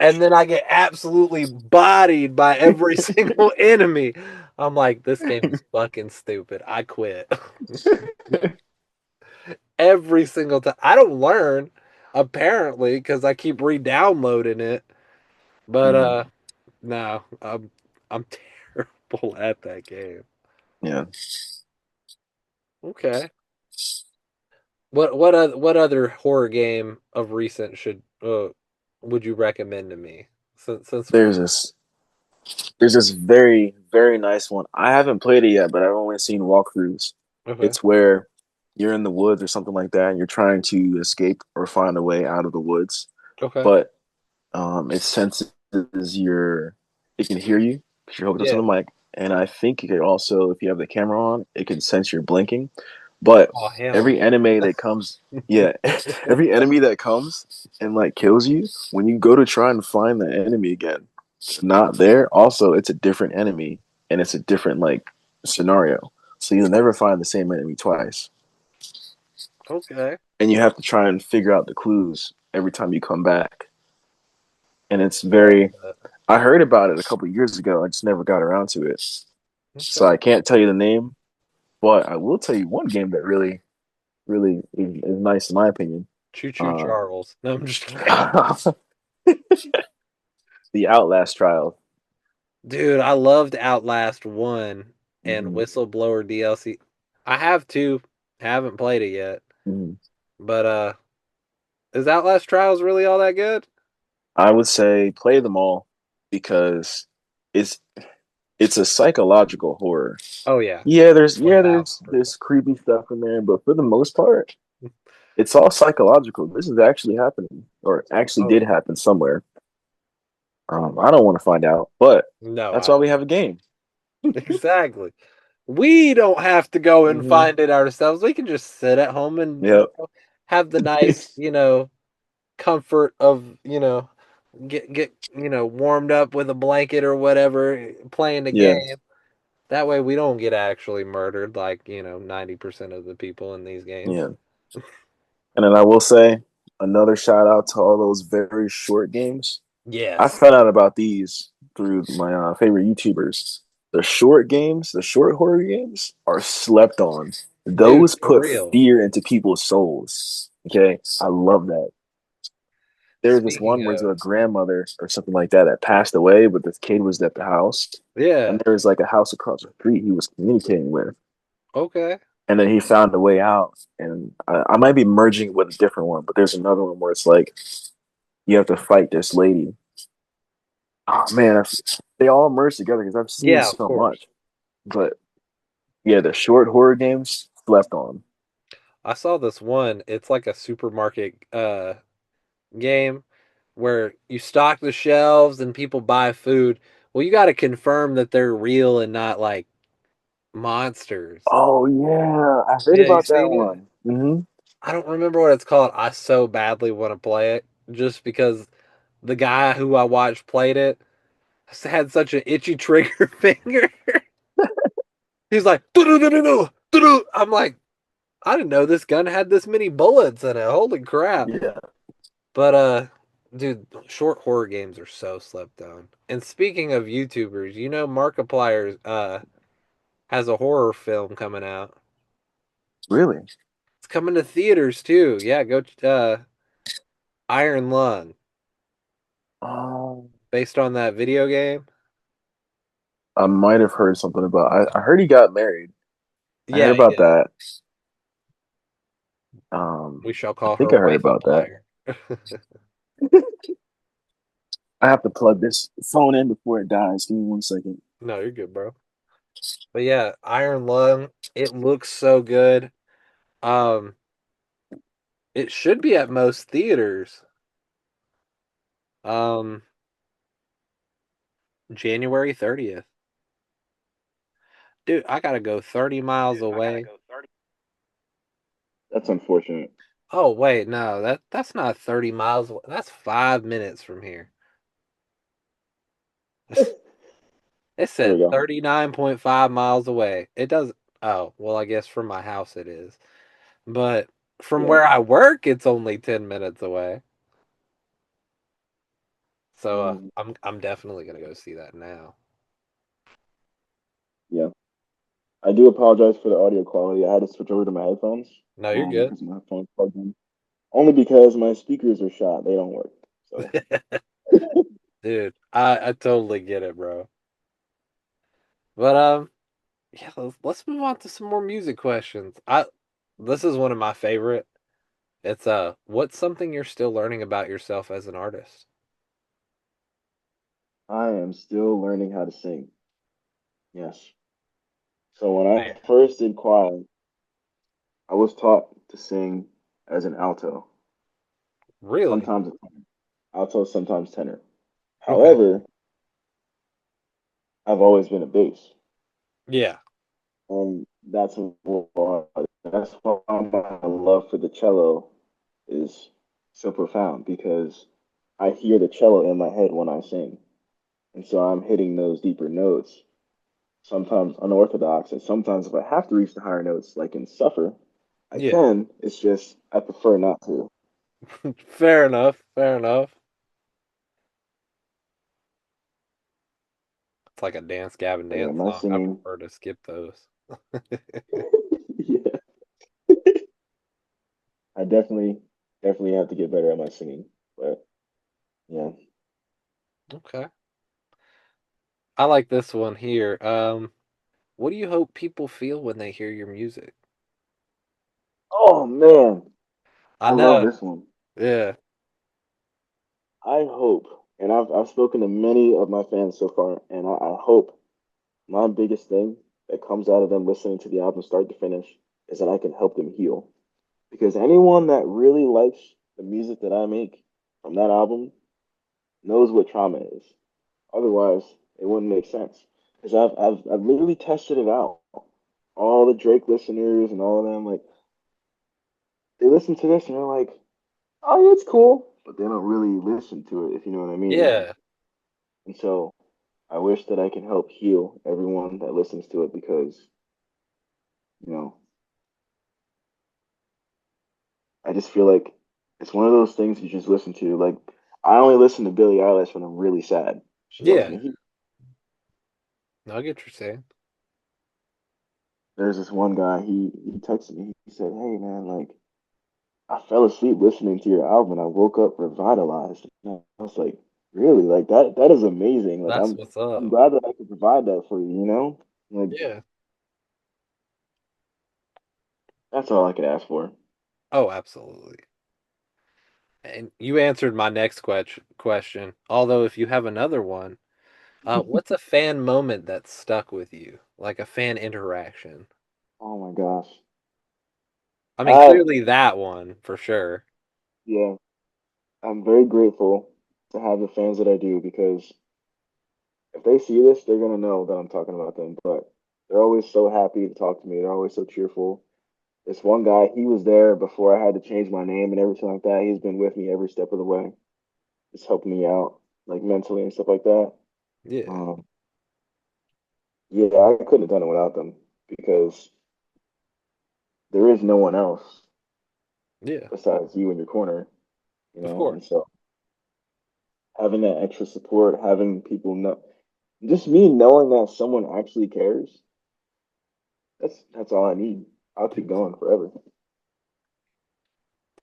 And then I get absolutely bodied by every single enemy. I'm like, this game is fucking stupid. I quit. Every single time. I don't learn, apparently, because I keep re-downloading it. But Hmm. no, I'm terrible at that game. Yeah. Okay. What other horror game of recent should would you recommend to me? Since There's this there's this very, very nice one. I haven't played it yet, but I've only seen walkthroughs. okay, It's where you're in the woods or something like that, and you're trying to escape or find a way out of the woods. okay, But it senses your, it can hear you because you're hooked up to yeah. the mic. And I think it could also, if you have the camera on, it can sense your blinking. But Oh hell every enemy that comes, yeah, every enemy that comes and like kills you, when you go to try and find the enemy again, it's not there. Also, it's a different enemy and it's a different like scenario. So you'll never find the same enemy twice. no. Okay, And you have to try and figure out the clues every time you come back. And it's I love very, that. I heard about it a couple years ago. I just never got around to it. So Okay, I can't tell you the name, but I will tell you one game that really, really is nice in my opinion. choo choo Uh, Charles. No, I'm just kidding. the Outlast trial. Dude, I loved Outlast 1 and Mm-hmm. Whistleblower DLC. I have two, haven't played it yet. Mm-hmm. But is Outlast Trials really all that good? I would say play them all because it's it's a psychological horror. Oh yeah. Yeah, there's yeah, there's 1000%. there's creepy stuff in there, but for the most part, it's all psychological. This is actually happening, or actually Oh did yeah. happen somewhere. I don't want to find out, but No, that's I why we don't. have a game. Exactly. We don't have to go and Hmm. find it ourselves. We can just sit at home and Yep. have the nice, comfort of, get warmed up with a blanket or whatever, playing the Yeah. game. That way we don't get actually murdered like, 90% of the people in these games. Yeah. And then I will say another shout out to all those very short games. I Yes. found out about these through my favorite YouTubers. The short games, the short horror games, are slept on. Dude, Those for put real. fear into people's souls. Okay, I love that. There's this Speaking one where it's of, a grandmother or something like that that passed away, but this kid was at the house, yeah, and there was like a house across the street he was communicating with, okay. and then he found a way out. And I might be merging with a different one, but there's another one where it's like you have to fight this lady. Oh man, they all merge together because I've seen Yeah, of so course. much. But yeah, the short horror games slept on. I saw this one. It's like a supermarket game where you stock the shelves and people buy food. Well, you got to confirm that they're real and not like monsters. Oh yeah, I heard Yeah, you about that seen it? one. Hmm. I don't remember what it's called. I so badly want to play it just because the guy who I watched played it had such an itchy trigger finger. He's like, "Doo-doo-doo-doo-doo, doo-doo." I'm like, I didn't know this gun had this many bullets in it. Holy crap. Yeah, But dude, short horror games are so slept on. And speaking of YouTubers, Markiplier has a horror film coming out. really. It's coming to theaters too. Yeah, go Iron Lung, Um, based on that video game. I might have heard something about. I heard he got married. I heard Yeah, he about did. that. We shall I call her think I heard wife a about that. plier. I have to plug this phone in before it dies. Give me 1 second. No, you're good, bro. But yeah, Iron Lung, it looks so good. Um, it should be at most theaters. Um, January 30th. Dude, I gotta go 30 miles away. That's unfortunate. Oh wait, no, that's not 30 miles away. That's 5 minutes from here. It There we said go. 39.5 miles away. It does. Oh, well, I guess from my house it is. But from Yeah. where I work, it's only 10 minutes away. So Mm, I'm definitely gonna go see that now. yeah. I do apologize for the audio quality. I had to switch over to my headphones No, you're good. because my headphones plugged in. Only because my speakers are shot. They don't work. So Dude, I totally get it, bro. But yeah, let's move on to some more music questions. I This is one of my favorite. It's what's something you're still learning about yourself as an artist? I am still learning how to sing. Yes. So when I Man, first did choir, I was taught to sing as an alto, really? sometimes a tenor. Alto, sometimes tenor. Okay. However, I've always been a bass. Yeah. And that's why my love for the cello is so profound because I hear the cello in my head when I sing. And so I'm hitting those deeper notes, sometimes unorthodox, and sometimes if I have to reach the higher notes, like in Suffer, I Yeah. can. It's just I prefer not to. Fair enough. Fair enough. It's like a Dance Gavin But yeah, Dance my song. I singing, prefer to skip those. yeah, I definitely have to get better at my singing. But yeah. Okay. I like this one here. What do you hope people feel when they hear your music? Oh man, I I love know. this one. Yeah. I hope, and I've spoken to many of my fans so far, and I hope my biggest thing that comes out of them listening to the album start to finish is that I can help them heal. Because anyone that really likes the music that I make from that album knows what trauma is. Otherwise, it wouldn't make sense. Because I've literally tested it out. All the Drake listeners and all of them, like they listen to this and they're like, "Oh, yeah, it's cool," but they don't really listen to it, if you know what I mean. Yeah. And so I wish that I can help heal everyone that listens to it because, you know, I just feel like it's one of those things you just listen to. Like, I only listen to Billie Eilish when I'm really sad. She helps Yeah. me heal. I get what you're saying. There's this one guy, he texted me. He said, "Hey man, like I fell asleep listening to your album and I woke up revitalized." And I was like, "Really? Like that is amazing. Like That's I'm what's I'm up. glad that I could provide that for you, you know? Like Yeah. that's all I could ask for." Oh, absolutely. And you answered my next question. Although, if you have another one, what's a fan moment that stuck with you? Like a fan interaction? Oh my gosh. I mean, I clearly that one for sure. yeah, I'm very grateful to have the fans that I do because if they see this, they're gonna know that I'm talking about them. But they're always so happy to talk to me. They're always so cheerful. This one guy, he was there before I had to change my name and everything like that. He's been with me every step of the way, just helping me out, like mentally and stuff like that. Yeah. Um, yeah, I couldn't have done it without them because there is no one else Yeah. besides you in your corner, Of And course. so having that extra support, having people know, just me knowing that someone actually cares, that's all I need. I'll keep going forever.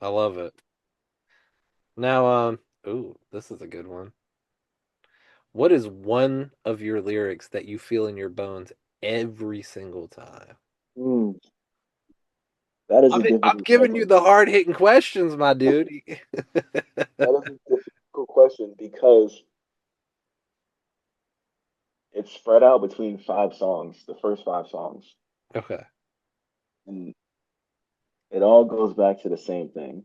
I love it. Now, ooh, this is a good one. What is one of your lyrics that you feel in your bones every single time? Mm, that is a I'm difficult giving you question. the hard hitting questions, my dude. That is a difficult question because it's spread out between five songs, the first five songs, Okay. and it all goes back to the same thing.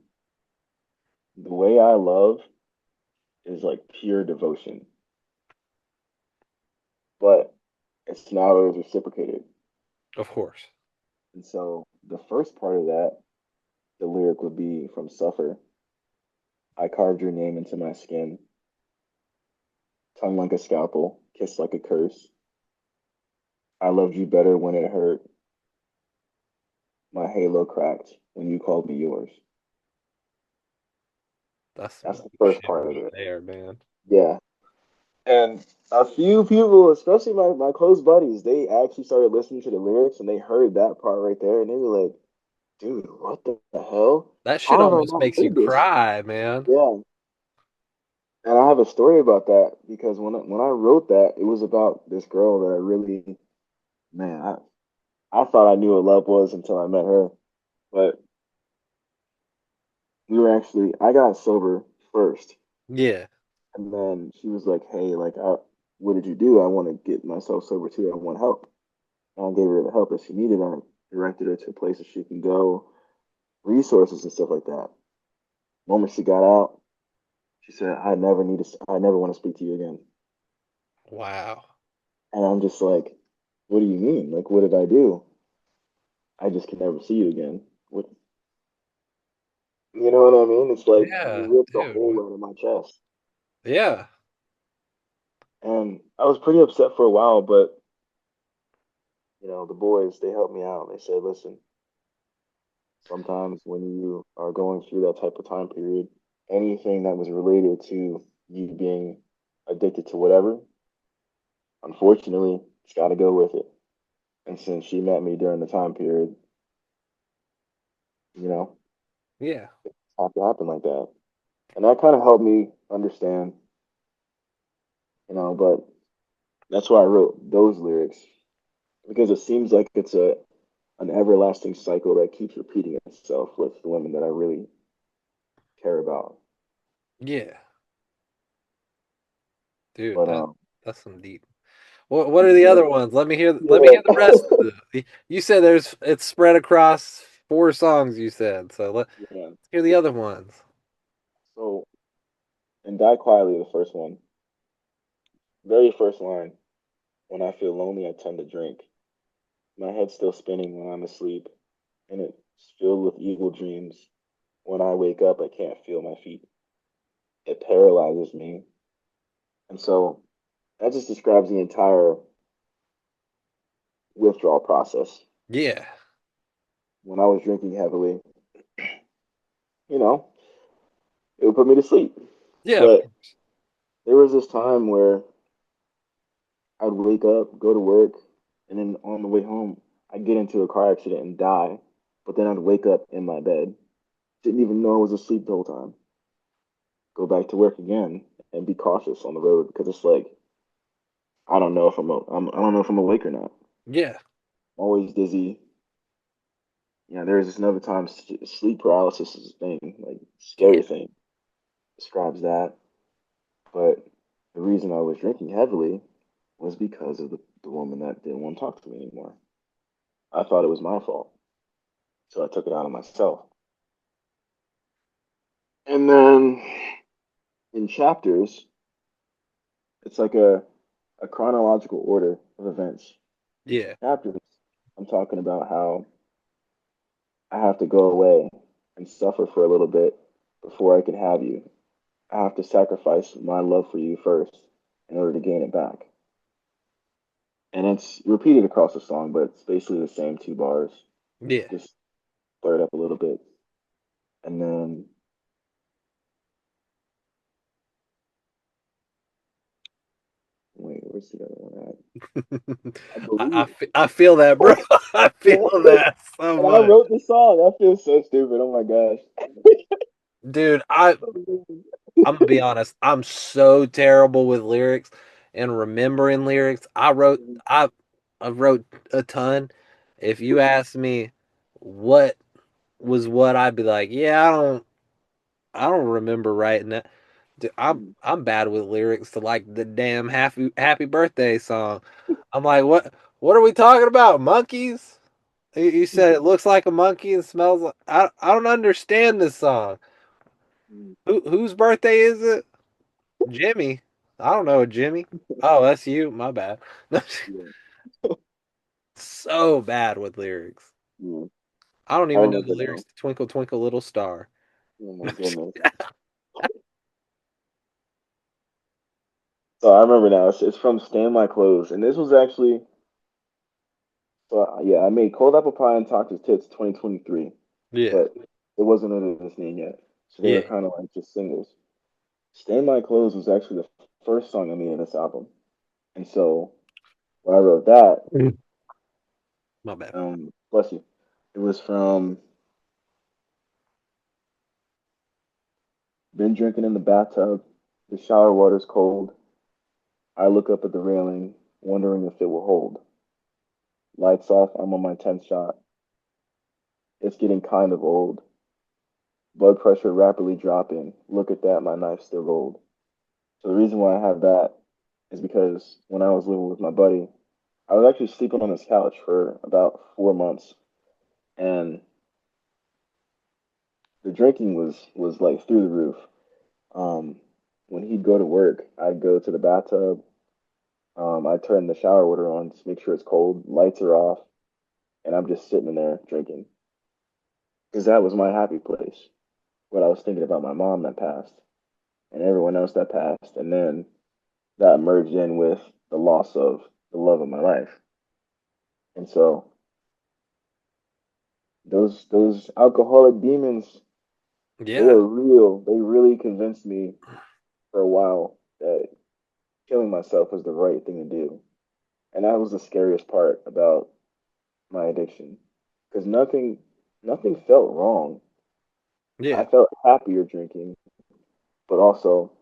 The way I love is like pure devotion, but it's not always reciprocated. Of course. And so the first part of that, the lyric would be from Suffer. I carved your name into my skin, tongue like a scalpel, kiss like a curse. I loved you better when it hurt. My halo cracked when you called me yours. That's some That's the deep first shit part of right it. there, man. Yeah. And a few people, especially my close buddies, they actually started listening to the lyrics and they heard that part right there and they were like, dude, what the hell? That shit How have I almost not makes you heard this? cry, man. Yeah. And I have a story about that because when I wrote that, it was about this girl that I really, man, I thought I knew what love was until I met her. But I got sober first. Yeah. And then she was like, hey, like, what did you do? I want to get myself sober too. I want help. And I gave her the help that she needed. I directed her to places she can go, resources and stuff like that. The moment she got out, she said, I never want to speak to you again. Wow. And I'm just like, what do you mean? Like, what did I do? I just can never see you again. What, you know what I mean? It's like Yeah, you ripped a dude. hole out of my chest. Yeah. And I was pretty upset for a while, but the boys, they helped me out. They said, listen, sometimes when you are going through that type of time period, anything that was related to you being addicted to whatever, unfortunately, it's got to go with it. And since she met me during the time period, you know, Yeah. it have to happen like that. And that kind of helped me understand, but that's why I wrote those lyrics because it seems like it's a an everlasting cycle that keeps repeating itself with the women that I really care about. Yeah. Dude, But that's some deep. What are the yeah, other ones? Let me yeah, hear the rest of you said it's spread across 4 songs you said. So yeah. let's hear the other ones. So and Die Quietly, the first one, very first line. When I feel lonely, I tend to drink. My head's still spinning when I'm asleep, and it's filled with evil dreams. When I wake up, I can't feel my feet. It paralyzes me. And so that just describes the entire withdrawal process. Yeah. When I was drinking heavily, you know, it would put me to sleep. Yeah. But there was this time where I'd wake up, go to work, and then on the way home, I'd get into a car accident and die. But then I'd wake up in my bed. Didn't even know I was asleep the whole time. Go back to work again and be cautious on the road because it's like I don't know if I don't know if I'm awake or not. Yeah. I'm always dizzy. There's this another time sleep paralysis is a thing, like Yeah. scary thing. Describes that. But the reason I was drinking heavily was because of the woman that didn't want to talk to me anymore. I thought it was my fault, so I took it out on myself. And then in chapters, it's like a chronological order of events. In Yeah. chapters, I'm talking about how I have to go away and suffer for a little bit before I can have you. I have to sacrifice my love for you first in order to gain it back. And it's repeated across the song, but it's basically the same 2 bars, Yeah. just blurred up a little bit. And then, wait, where's the other one at? I believe. I feel that, bro. I feel that so And I much. wrote the song. I feel so stupid. Oh my gosh. Dude, I'm gonna be honest. I'm so terrible with lyrics and remembering lyrics. I wrote a ton. If you ask me what was what, I'd be like, yeah, I don't remember writing that. Dude, I'm bad with lyrics to like the damn happy birthday song. I'm like, what are we talking about? Monkeys? You said it looks like a monkey and smells like I don't understand this song. Whose birthday is it? Jimmy. I don't know Jimmy. Oh, that's you. My bad. Yeah, So bad with lyrics. yeah. I don't I even know the remember lyrics now. to Twinkle Twinkle Little Star. Oh my goodness. So I remember now. It's from Stand My Clothes, and this was actually yeah. I made Cold Apple Pie and Toxic Tits 2023, Yeah. but it wasn't under this name yet, so they were Yeah. kind of like just singles. Stand My Clothes was actually the first song I made in this album, and so when I wrote that, Mm. My bad. bless you, it was from been drinking in the bathtub, the shower water's cold. I look up at the railing, wondering if it will hold. Lights off, I'm on my 10th shot. It's getting kind of old. Blood pressure rapidly dropping. Look at that, my knife's still gold. So the reason why I have that is because when I was living with my buddy, I was actually sleeping on his couch for about 4 months, and the drinking was like through the roof. Um, when he'd go to work, I'd go to the bathtub. I'd turn the shower water on to make sure it's cold. Lights are off, and I'm just sitting in there drinking because that was my happy place. What I was thinking about my mom that passed and everyone else that passed, and then that merged in with the loss of the love of my life. And so those alcoholic demons, they Yeah. are real. They really convinced me for a while that killing myself was the right thing to do. And that was the scariest part about my addiction. Because nothing felt wrong. I Yeah. felt happier drinking, but also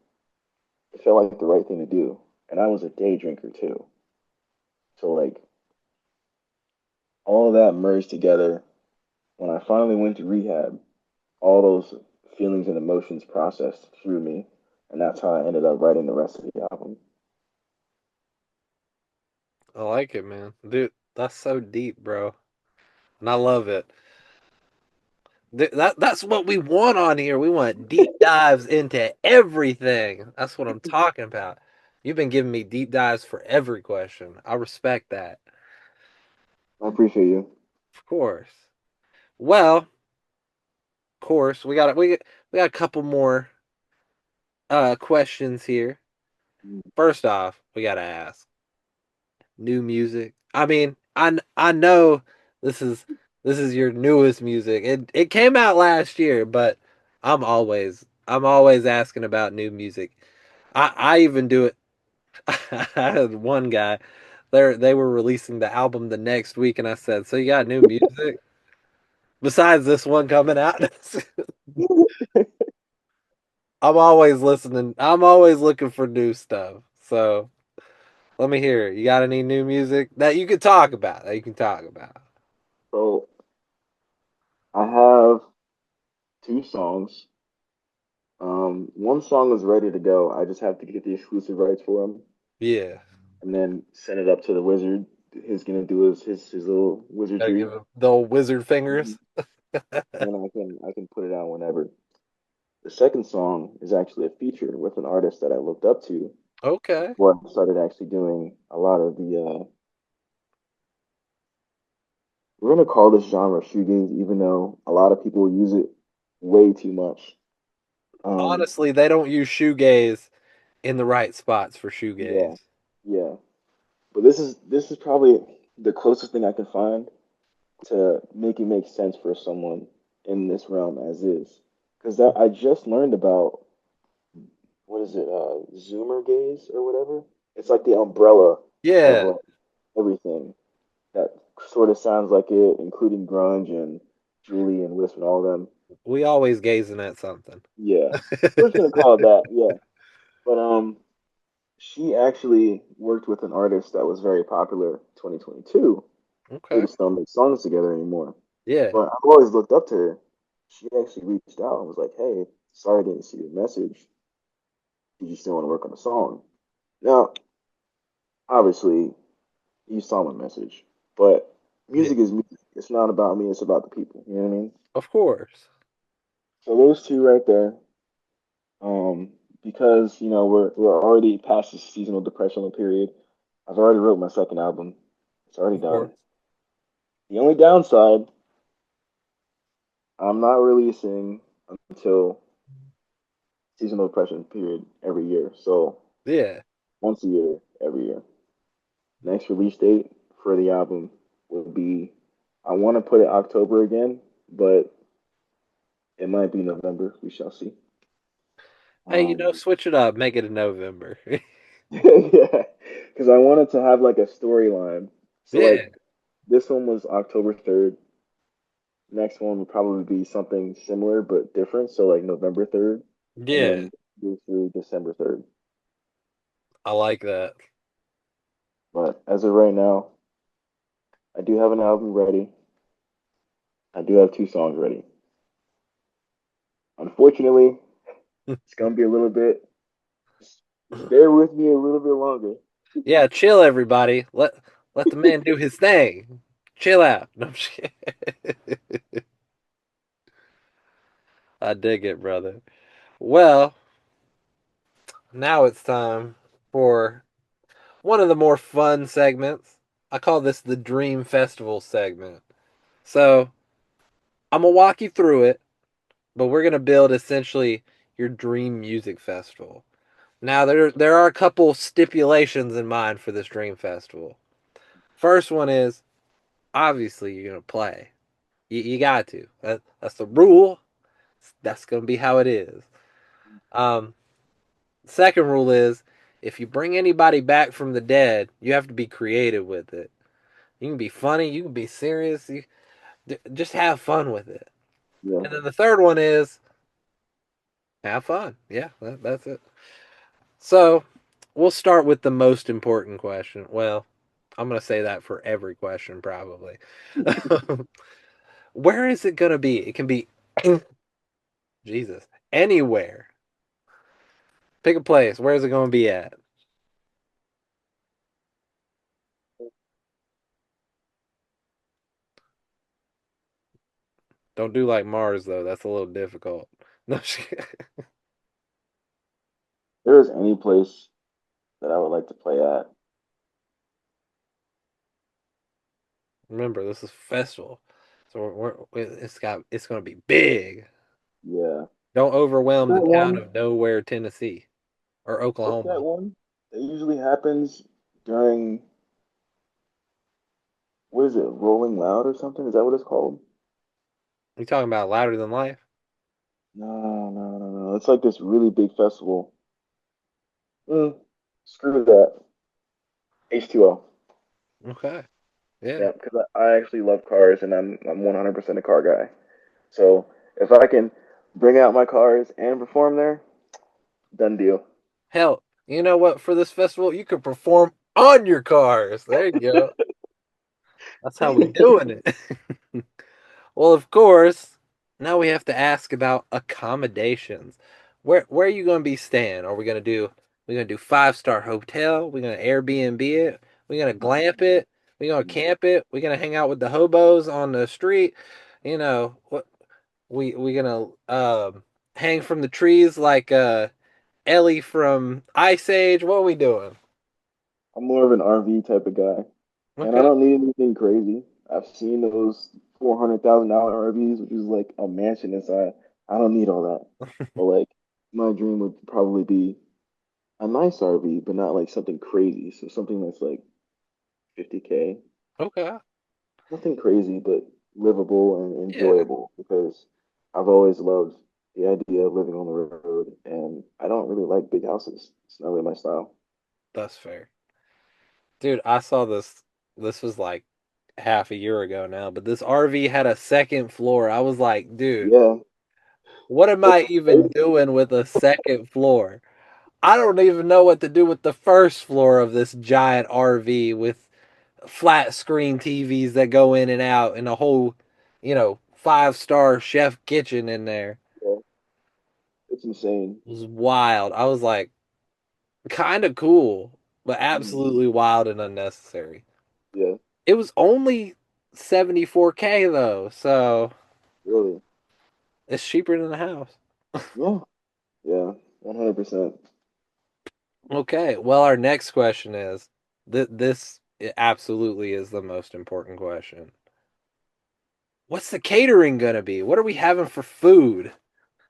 it felt like the right thing to do. And I was a day drinker too. So like all of that merged together when I finally went to rehab, all those feelings and emotions processed through me, and that's how I ended up writing the rest of the album. I like it, man. Dude, that's so deep, bro. And I love it. That's what we want on here. We want deep dives into everything. That's what I'm talking about. You've been giving me deep dives for every question. I respect that. I appreciate you. Of course. Well, of course, we got a couple more questions here. First off, we got to ask new music. I mean, I know this is this is your newest music. It came out last year, but I'm always asking about new music. I even do it. I had one guy. They were releasing the album the next week, and I said, "So you got new music besides this one coming out?" I'm always listening. I'm always looking for new stuff. So let me hear it. You got any new music that you can talk about? That you can talk about? So I have two songs. One song is ready to go. I just have to get the exclusive rights for him, Yeah. and then send it up to the wizard. He's gonna do his little Gotta wizardry, give him the old wizard and fingers. then I can put it out whenever. The second song is actually a feature with an artist that I looked up to Okay. before I started actually doing a lot of the we're gonna call this genre shoegaze, even though a lot of people use it way too much. Um, Honestly, they don't use shoegaze in the right spots for yeah, shoegaze. yeah. But this is probably the closest thing I can find to make it make sense for someone in this realm as is. Because that I just learned about what is it, Zoomer gaze or whatever. It's like the umbrella of Yeah, like everything that sort of sounds like it, including grunge and Julie and Wisp and all of them. we always gazing at something. Yeah, we're just gonna call it that. Yeah, but she actually worked with an artist that was very popular in 2022. They Okay. just don't make songs together anymore. Yeah. But I've always looked up to her. She actually reached out and was like, "Hey, sorry I didn't see your message. Do you still want to work on a song?" Now, obviously, you saw my message, but Yeah. music is music. It's not about me. It's about the people. You know what I mean? Of course. So those two right there. Um, because we're already past the seasonal depressional period. I've already wrote my second album. It's already Of course. done. The only downside, I'm not releasing until seasonal depression period every year. So Yeah. once a year, every year. Next release date for the album will be, I want to put it October again, but it might be November. We shall see. Hey, Um, switch it up. Make it in November. yeah, because I wanted to have like a storyline. So Yeah. like this one was October 3rd. Next one would probably be something similar but different. So like November 3rd, and Yeah. then go through December 3rd. I like that. But as of right now, I do have an album ready. I do have two songs ready. Unfortunately, it's gonna be a little bit. Bear with me a little bit longer. Yeah, chill, everybody. Let the man do his thing. Chill out. No, I'm just kidding. I dig it, brother. Well, now it's time for one of the more fun segments. I call this the Dream Festival segment. So I'm gonna walk you through it, but we're gonna build essentially your dream music festival. Now there are a couple stipulations in mind for this dream festival. First one is obviously you're gonna play. You got to. That's the rule. That's gonna be how it is. Um, Second rule is if you bring anybody back from the dead, you have to be creative with it. You can be funny, you can be serious, just have fun with it. Yeah. And then the third one is have fun. Yeah, that's it. So we'll start with the most important question. Well, I'm going to say that for every question, probably. Where is it going to be? It can be, Jesus, anywhere. Pick a place. Where is it going to be at? Don't do like Mars, though. That's a little difficult. No, There is any place that I would like to play at. remember, this is festival. So it's going to be big. Yeah. Don't What's overwhelm the that town one? of Nowhere, Tennessee or What's that Oklahoma. one? That usually happens during, what is it, Rolling Loud or something? Is that what it's called? You talking about louder than life? No, no, no, no. It's like this really big festival. Mm, screw that. H2O. Okay. Yeah. Yeah, because I actually love cars and I'm 100% a car guy. So if I can bring out my cars and perform there, done deal. Hell, you know what? For this festival, you could perform on your cars. There you go. That's how we doing it. Well, of course, now we have to ask about accommodations. Where are you going to be staying? Are we gonna do 5-star hotel? We gonna Airbnb it? We gonna glamp it? We gonna camp it? We gonna hang out with the hobos on the street? You know what? We gonna hang from the trees like Ellie from Ice Age? What are we doing? I'm more of an RV type of guy, and I Okay. don't need anything crazy. I've seen those $400,000 RVs, which is like a mansion inside. I don't need all that. But like, my dream would probably be a nice RV, but not like something crazy. So something that's like 50K. Okay. Nothing crazy, but livable and Yeah, enjoyable because I've always loved the idea of living on the road, and I don't really like big houses. It's not really my style. that's fair. Dude, I saw this. This was like half a year ago now, but this RV had a second floor. I was like, dude, Yeah, what am I it's even doing with a second floor? I don't even know what to do with the first floor of this giant RV with flat screen TVs that go in and out and a whole, 5-star chef kitchen in there. yeah, it's insane. It was wild. I was like, kind of cool, but Mhm. absolutely wild and unnecessary. Yeah, It was only 74K though, so really. it's cheaper than a house. Yeah, yeah, 100%. Okay, well, our next question is this it absolutely is the most important question. What's the catering gonna be? What are we having for food?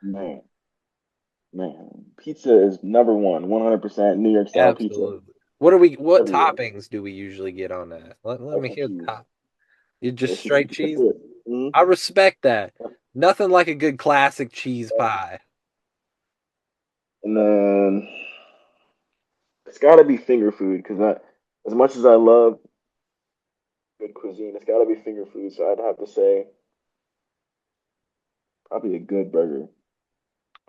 Man, man, pizza is number one, 100% New York style pizza Absolutely. What everywhere. toppings do we usually get on that? Let me Extra hear the cheese, top. You just extra cheese. straight That's cheese? it. Mhm. I respect that. Yep, Nothing like a good classic cheese yep. pie. And then it's got to be finger food because as much as I love good cuisine, it's got to be finger food. So I'd have to say probably a good burger.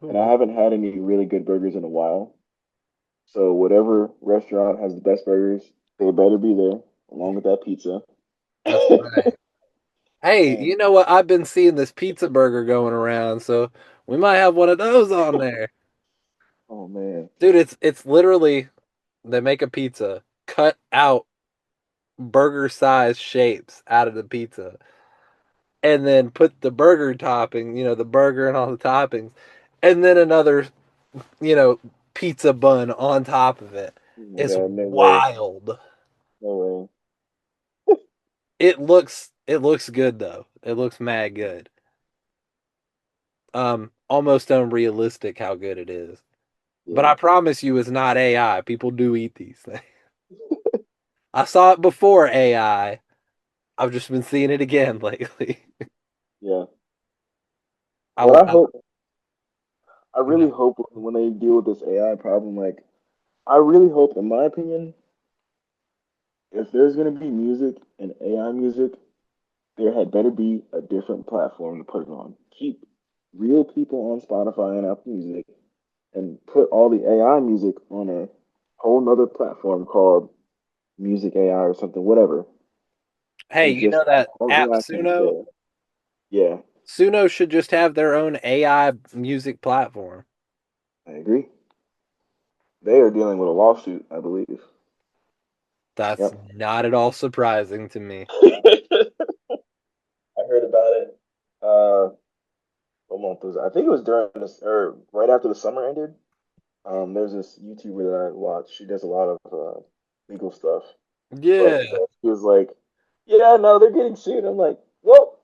And I Ooh, haven't had any really good burgers in a while. So whatever restaurant has the best burgers, they better be there along with that pizza. that's right. Hey, And you know what? I've been seeing this pizza burger going around, so we might have one of those on there. Oh man. Dude, it's literally they make a pizza, cut out burger size shapes out of the pizza, and then put the burger topping, the burger and all the toppings, and then another, you know, pizza bun on top of it. Oh my It's god, no way. wild. No way. It looks good though. It looks mad good. Almost unrealistic how good it is. But Yeah. I promise you it's not AI. People do eat these things. I saw it before AI. I've just been seeing it again lately. Yeah. I, What I I hope, I really hope when they deal with this AI problem, like, I really hope, in my opinion, if there's going to be music and AI music, there had better be a different platform to put it on. Keep real people on Spotify and Apple Music and put all the AI music on a whole nother platform called Music AI or something, whatever, Hey, and you just know have that all app AI music Suno? there. Yeah, Suno should just have their own AI music platform. I agree. They are dealing with a lawsuit, I believe. That's Yep. not at all surprising to me. I heard about it. What month was it? I think it was during this or right after the summer ended. There's this YouTuber that I watch. She does a lot of legal stuff, but Yeah. she was like, "Yeah, no, they're getting sued." I'm like, "Well,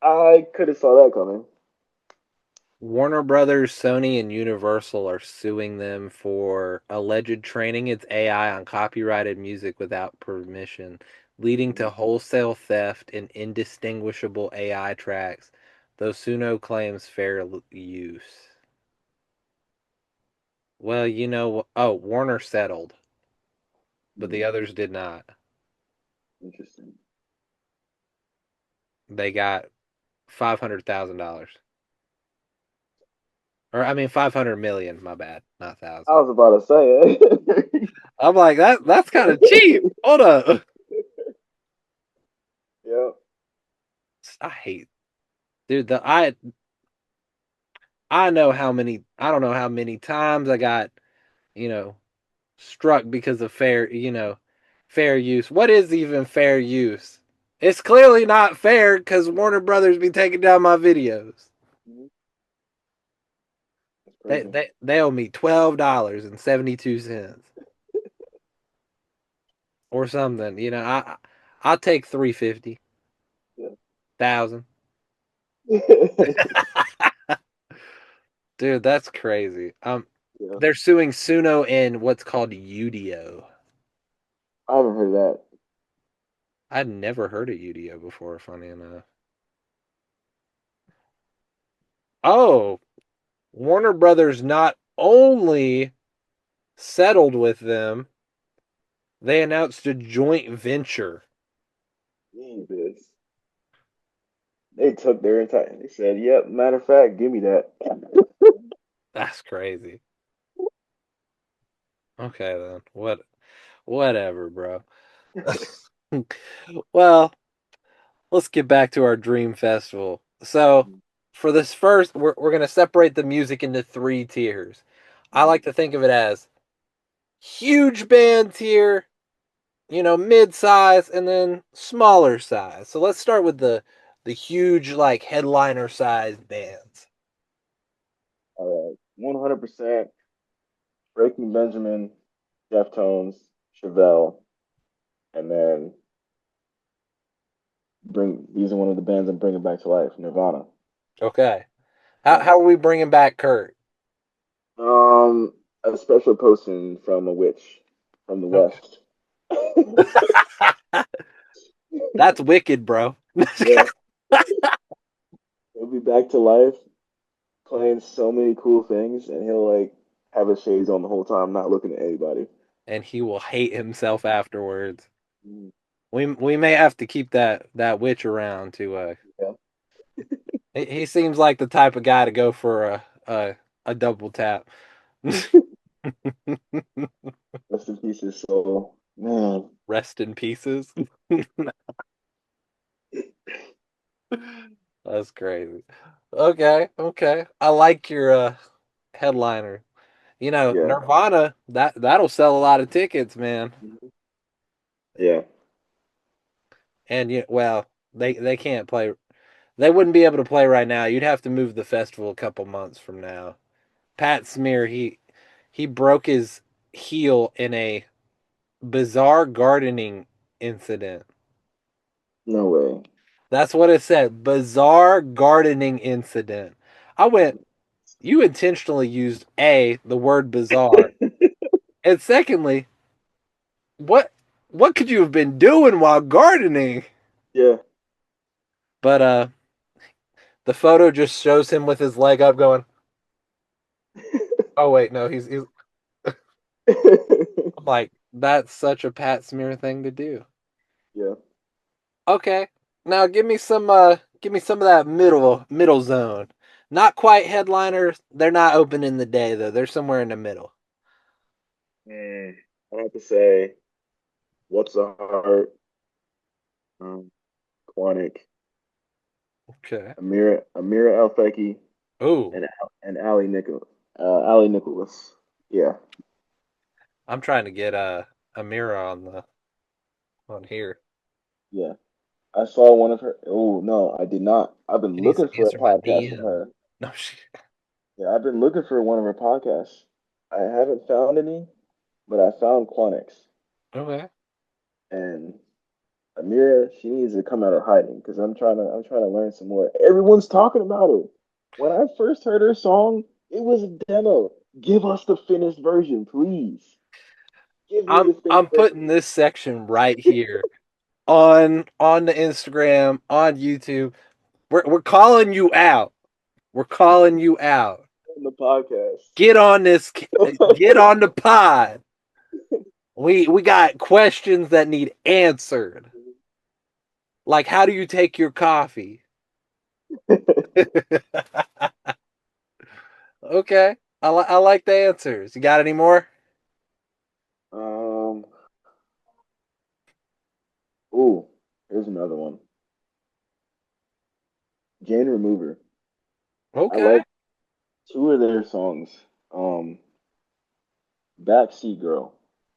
I could have saw that coming." Warner Brothers, Sony, and Universal are suing them for alleged training its AI on copyrighted music without permission, leading to Mhm. wholesale theft and indistinguishable AI tracks, though Suno claims fair use. Well, Warner settled, but the Hmm. others did not. Interesting. They got $500,000. Or I mean 500 million, my bad, not I thousand. was about to say it. I'm like that's kind of cheap. Hold up. Yeah. I hate dude, I don't know how many times I got, you know, struck because of fair use. What is even fair use? It's clearly not fair cuz Warner Brothers be taking down my videos. Mhm. That's They crazy. they they owe me $12.72 or something. I'll take 350 Yeah. thousand. Dude, that's crazy. Yeah. They're suing Suno and what's called Udio. I haven't heard that. I'd never heard of Udio before, funny enough. Oh, Warner Brothers not only settled with them, they announced a joint venture. Jesus. They took their entire. They said, "Yep." Matter of fact, give me that. That's crazy. Okay then. Whatever, bro. Well, let's get back to our dream festival. So, for this first, we're going to separate the music into three tiers. I like to think of it as huge band tier, mid size, and then smaller size. So let's start with the huge like headliner sized bands. All right, 100%. Breaking Benjamin, Deftones, Chevelle, and then bring. These are one of the bands I'm bringing back to life. Nirvana. Okay. How Yeah. how are we bringing back Kurt? Um, a special posting from a witch from the Okay. west. That's wicked, bro. Yeah, he'll be back to life, playing so many cool things, and he'll like have his shades on the whole time, not looking at anybody. And he will hate himself afterwards. Mm. We may have to keep that witch around to Yeah. he seems like the type of guy to go for a double tap. Rest in peace, his soul. Man. Rest in pieces. That's crazy. Okay, okay. I like your headliner. Yeah. Nirvana, that'll sell a lot of tickets, man. Mhm. Yeah. And well, they can't play. They wouldn't be able to play right now. You'd have to move the festival a couple months from now. Pat Smear, he broke his heel in a bizarre gardening incident. No way. That's what it said. Bizarre gardening incident. I went, you intentionally used the word bizarre. And secondly, what what could you have been doing while gardening? Yeah. But the photo just shows him with his leg up going, "Oh wait, no, he's I'm like, that's such a Pat Smear thing to do." Yeah. Okay. Now give me some of that middle zone. Not quite headliners. They're not open in the day though. They're somewhere in the middle. Mm, I have to say, what's the heart? Um, Quanic, Okay. Amira El Feki, Oh, and Ali Nicholas. Yeah. I'm trying to get a mirror on here. Yeah. I saw one of her. Oh no, I did not. I've been He needs looking to for a answer my podcast from DM. her. No shit. Yeah, I've been looking for one of her podcasts. I haven't found any, but I found Quanix. Okay. And Amira, she needs to come out of hiding because I'm trying to learn some more. Everyone's talking about her. When I first heard her song, it was a demo. Give us the finished version, please. Give me the finished I'm version. putting this section right here on the Instagram, on YouTube. We're calling you out. We're calling you out. On the podcast. Get on this. Get on the pod. We got questions that need answered. Like, how do you take your coffee? Okay, I like the answers. You got any more? um. Ooh, here's another one. Jane Remover. I Okay, like two of their songs. Um, Backseat Girl.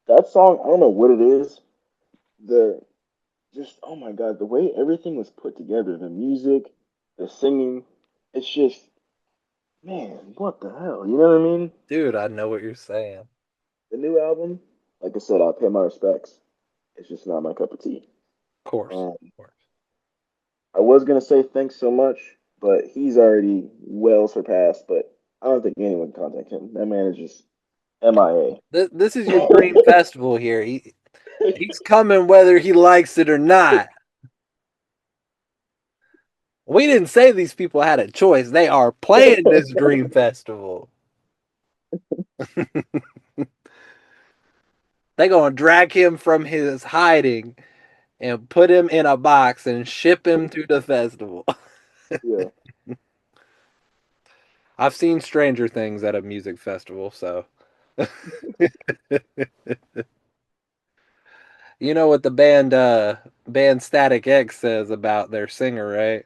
That song, I don't know what it is. The just oh my god, the way everything was put together, the music, the singing, it's just man, what the hell? You know what I mean? dude, I know what you're saying. Of The new album, like I said, I pay my respects. It's just not my cup of tea. course, Um, of course. I was gonna say thanks so much, but he's already well surpassed. But I don't think anyone can contact him. That man is just MIA. This is your dream festival here. He's coming whether he likes it or not. We didn't say these people had a choice. They are playing this dream festival. They gonna drag him from his hiding and put him in a box and ship him to the festival. Yeah. I've seen stranger things at a music festival, so you know what the band Static X says about their singer, right?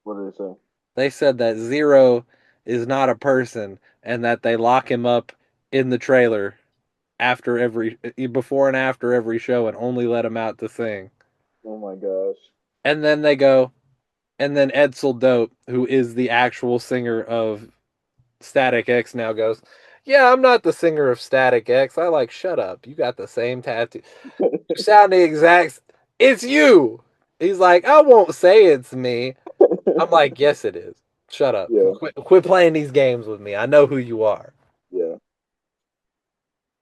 What did it say? They said that Zero is not a person and that they lock him up in the trailer after every before and after every show and only let him out to sing. Oh my gosh. And then they go, and then Edsel Dope, who is the actual singer of Static X, now goes, "Yeah, I'm not the singer of Static X." I like, shut up. You got the same tattoo. You sound the exact. It's you. He's like, I won't say it's me. I'm like, yes, it is. Shut up. Yeah. Quit playing these games with me. I know who you are. Yeah.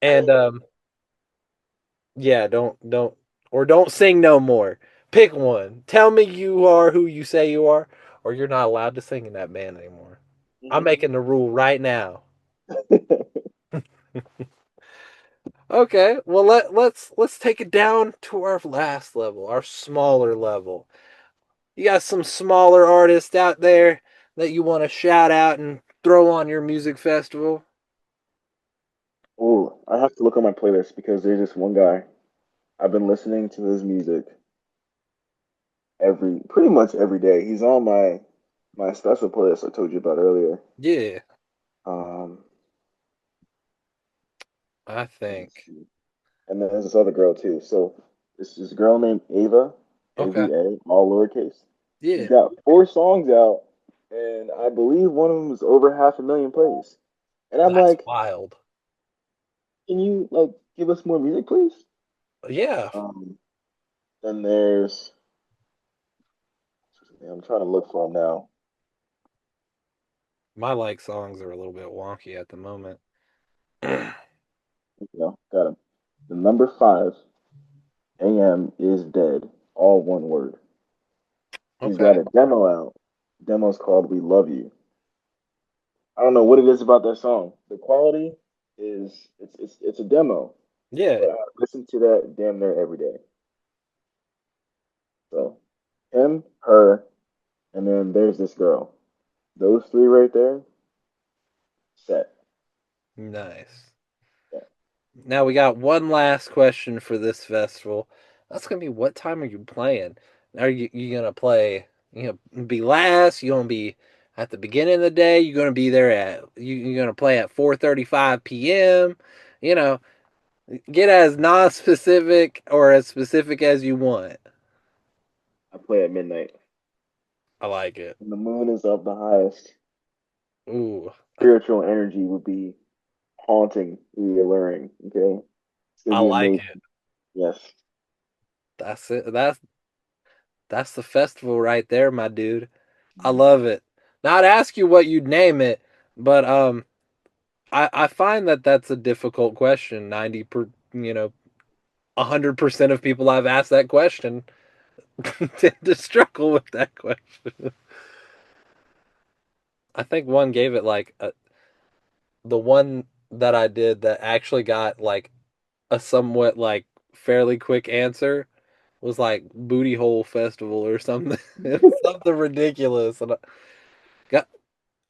And yeah, don't sing no more. Pick one. Tell me you are who you say you are, or you're not allowed to sing in that band anymore. I'm Mhm. making the rule right now. Okay, well let's take it down to our last level, our smaller level. You got some smaller artists out there that you want to shout out and throw on your music festival? Oh, I have to look on my playlist because there's this one guy. I've been listening to his music pretty much every day. He's on my special playlist I told you about earlier. Yeah. Um, I Let me think. see. And then there's this other girl too. So this girl named Ava, Okay. AVA, all lowercase. She's Yeah. got 4 songs out, and I believe one of them is over 500,000 plays. And I'm That's like, wild. can you like give us more music, please? Yeah. Um, then there's I'm trying to look for them now. My like songs are a little bit wonky at the moment. Got him. The number 5, AM is dead. All one word. He's Okay. got a demo out. Demo's called "We Love You." I don't know what it is about that song. The quality is it's a demo, Yeah. but I listen to that damn near every day. So him, her, and then there's this girl. Those three right there, set. Nice. Yeah. Now we got one last question for this festival. That's gonna be, what time are you playing? Are you gonna play? You know, be last? You gonna be at the beginning of the day? You gonna be there at you gonna play at 4:35 p.m. You know, get as non-specific or as specific as you want. I play at midnight. I like it. When the moon is up the highest, Ooh, spiritual energy would be haunting, the alluring. Okay, it's gonna I be like amazing. it. Yes. That's it. That's the festival right there, my dude. I love it. Now I'd ask you what you'd name it, but I find that that's a difficult question. 100% of people I've asked that question tend to struggle with that question. I think one gave it like the one that I did that actually got like a somewhat like fairly quick answer was like Booty Hole Festival or something. It was something ridiculous. And go,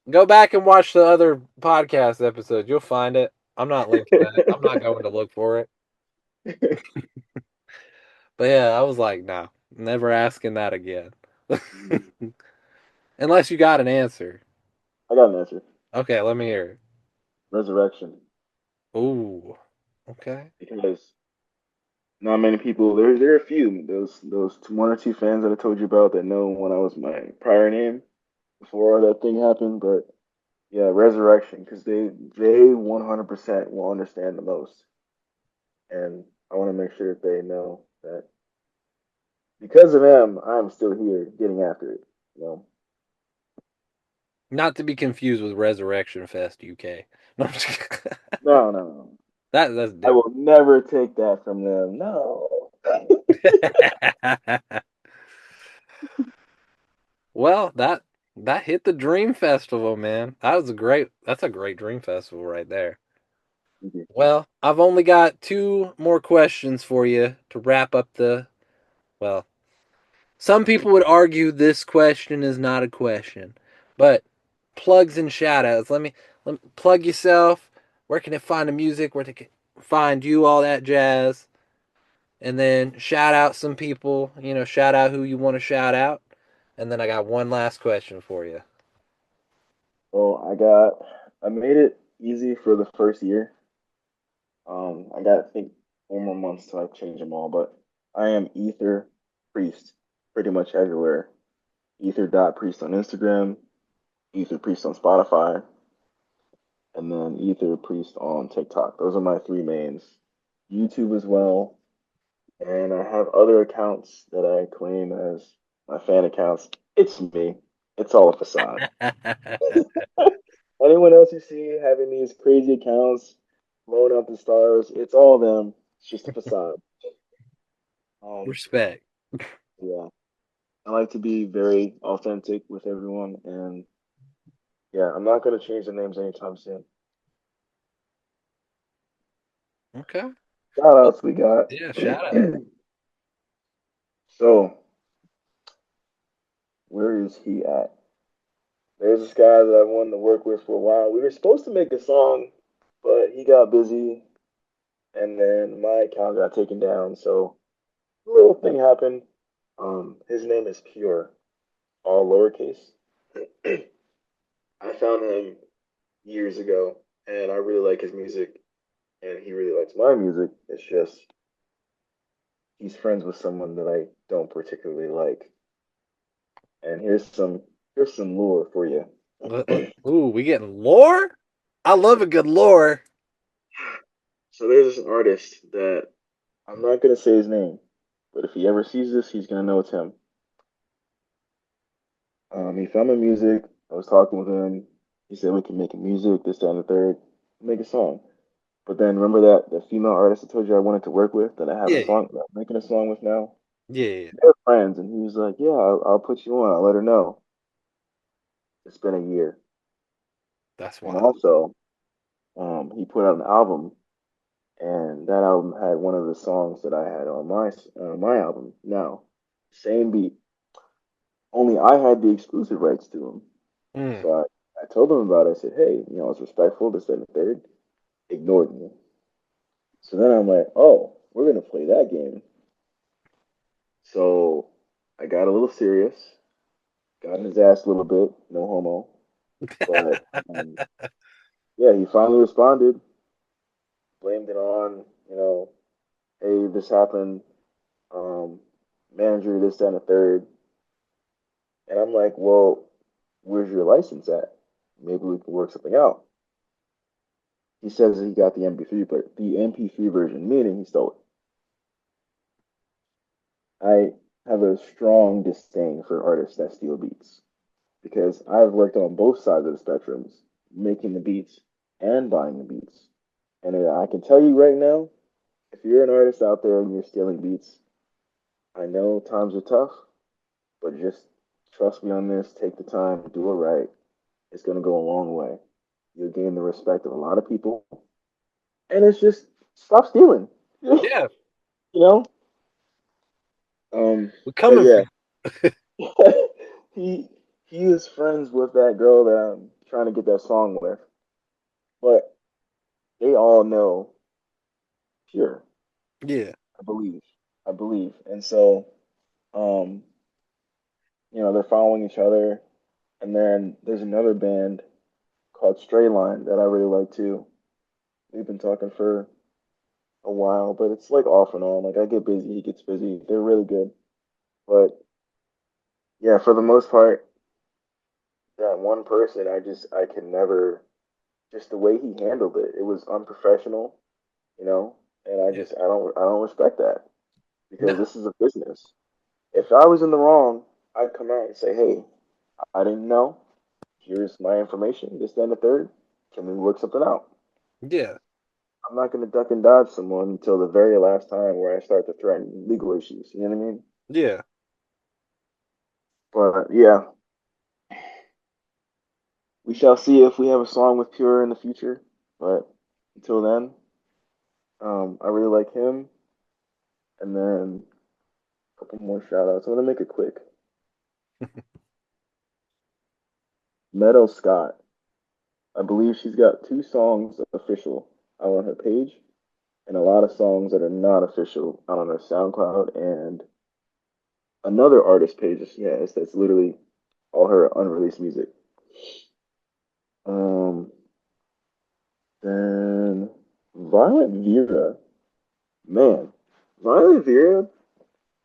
go back and watch the other podcast episodes. You'll find it. I'm not linking that. I'm not going to look for it. But yeah, I was like, no, never asking that again. Unless you got an answer. I got an answer. Okay, let me hear Resurrection. it. Ooh. Okay. Because not many people. There are a few. Those one or two fans that I told you about that know when I was my prior name before that thing happened. But yeah, Resurrection, because they 100% will understand the most, and I want to make sure that they know that because of them, I'm still here getting after it. You know? Not to be confused with Resurrection Fest UK. No, I'm just No, no, no. that's I different. will never take that from them. No. Well, that hit the Dream Festival, man. That's a great Dream Festival right there. Well, I've only got two more questions for you to wrap up well, some people would argue this question is not a question, but plugs and shout outs. Let me plug yourself. Where can it find the music? Where to find you? All that jazz. And then shout out some people. Shout out who you want to shout out. And then I got one last question for you. Well, I made it easy for the first year. I got, I think, 4 more months till I change them all, but I am Ether Priest pretty much everywhere. Ether.priest on Instagram, Ether Priest on Spotify, and then Ether Priest on TikTok. Those are my three mains. YouTube as well, and I have other accounts that I claim as my fan accounts. It's me. It's all a facade. Anyone else you see having these crazy accounts, blowing up the stars, it's all them. It's just a facade. Um, Respect. yeah, I like to be very authentic with everyone, and yeah, I'm not gonna change the names anytime soon. Okay. Shout Well, outs we got. yeah, shout out. So, where is he at? There's this guy that I wanted to work with for a while. We were supposed to make a song, but he got busy, and then my account got taken down. So, a little thing happened. His name is Pure, all lowercase. I found him years ago, and I really like his music. and he really likes my music. It's just he's friends with someone that I don't particularly like. And here's some lore for you. Ooh, we getting lore? I love a good lore. So there's this artist that I'm not gonna say his name, but if he ever sees this, he's gonna know it's him. He found my music. I was talking with him. He said we can make music, this, that, and the third, make a song. But then remember that female artist I told you I wanted to work with that I have a Yeah, song that I'm making a song with now? yeah, They're friends, and he was like, "Yeah, I'll put you on. I'll let her know." It's been a year, that's and wild. also, he put out an album, and that album had one of the songs that I had on my album. Now, same beat, only I had the exclusive rights to him. Mm. So I told him about it. I said, "Hey, I was respectful, this, that, and the third." Ignored me. So then I'm like, "Oh, we're gonna play that game." So I got a little serious, got in his ass a little bit, no homo. But yeah, he finally responded, blamed it on, hey, this happened, um, manager, this, that, and the third. And I'm like, well, where's your license at? Maybe we can work something out. He says he got the MP3, but the MP3 version, meaning he stole it. I have a strong disdain for artists that steal beats because I've worked on both sides of the spectrums, making the beats and buying the beats. And I can tell you right now, if you're an artist out there and you're stealing beats, I know times are tough, but just trust me on this. Take the time, do it right. It's going to go a long way. You'll gain the respect of a lot of people. And it's just stop stealing. you Yeah, know? Um, we're but coming for yeah, you. he he is friends with that girl that I'm trying to get that song with. But they all know Pure, Yeah, I believe. I believe. And so um, they're following each other. And then there's another band called Stray Line that I really like too. We've been talking for a while, but it's like off and on. Like I get busy, he gets busy. They're really good. But yeah, for the most part, that one person, I can never just the way he handled it. It was unprofessional, and yeah. I don't respect that No, because this is a business. If I was in the wrong, I'd come out and say, "Hey, I didn't know. Here's my information. This, then, the third. Can we work something out?" yeah, I'm not going to duck and dodge someone until the very last time where I start to threaten legal issues. You know what I mean? yeah, But yeah, we shall see if we have a song with Pure in the future. But until then, I really like him. And then a couple more shout outs. I'm going to make it quick. Meadow Scott. I believe she's got two songs official out on her page and a lot of songs that are not official out on her SoundCloud and another artist page that she has that's literally all her unreleased music. Um, then Violet Vera, man, Violet Vera.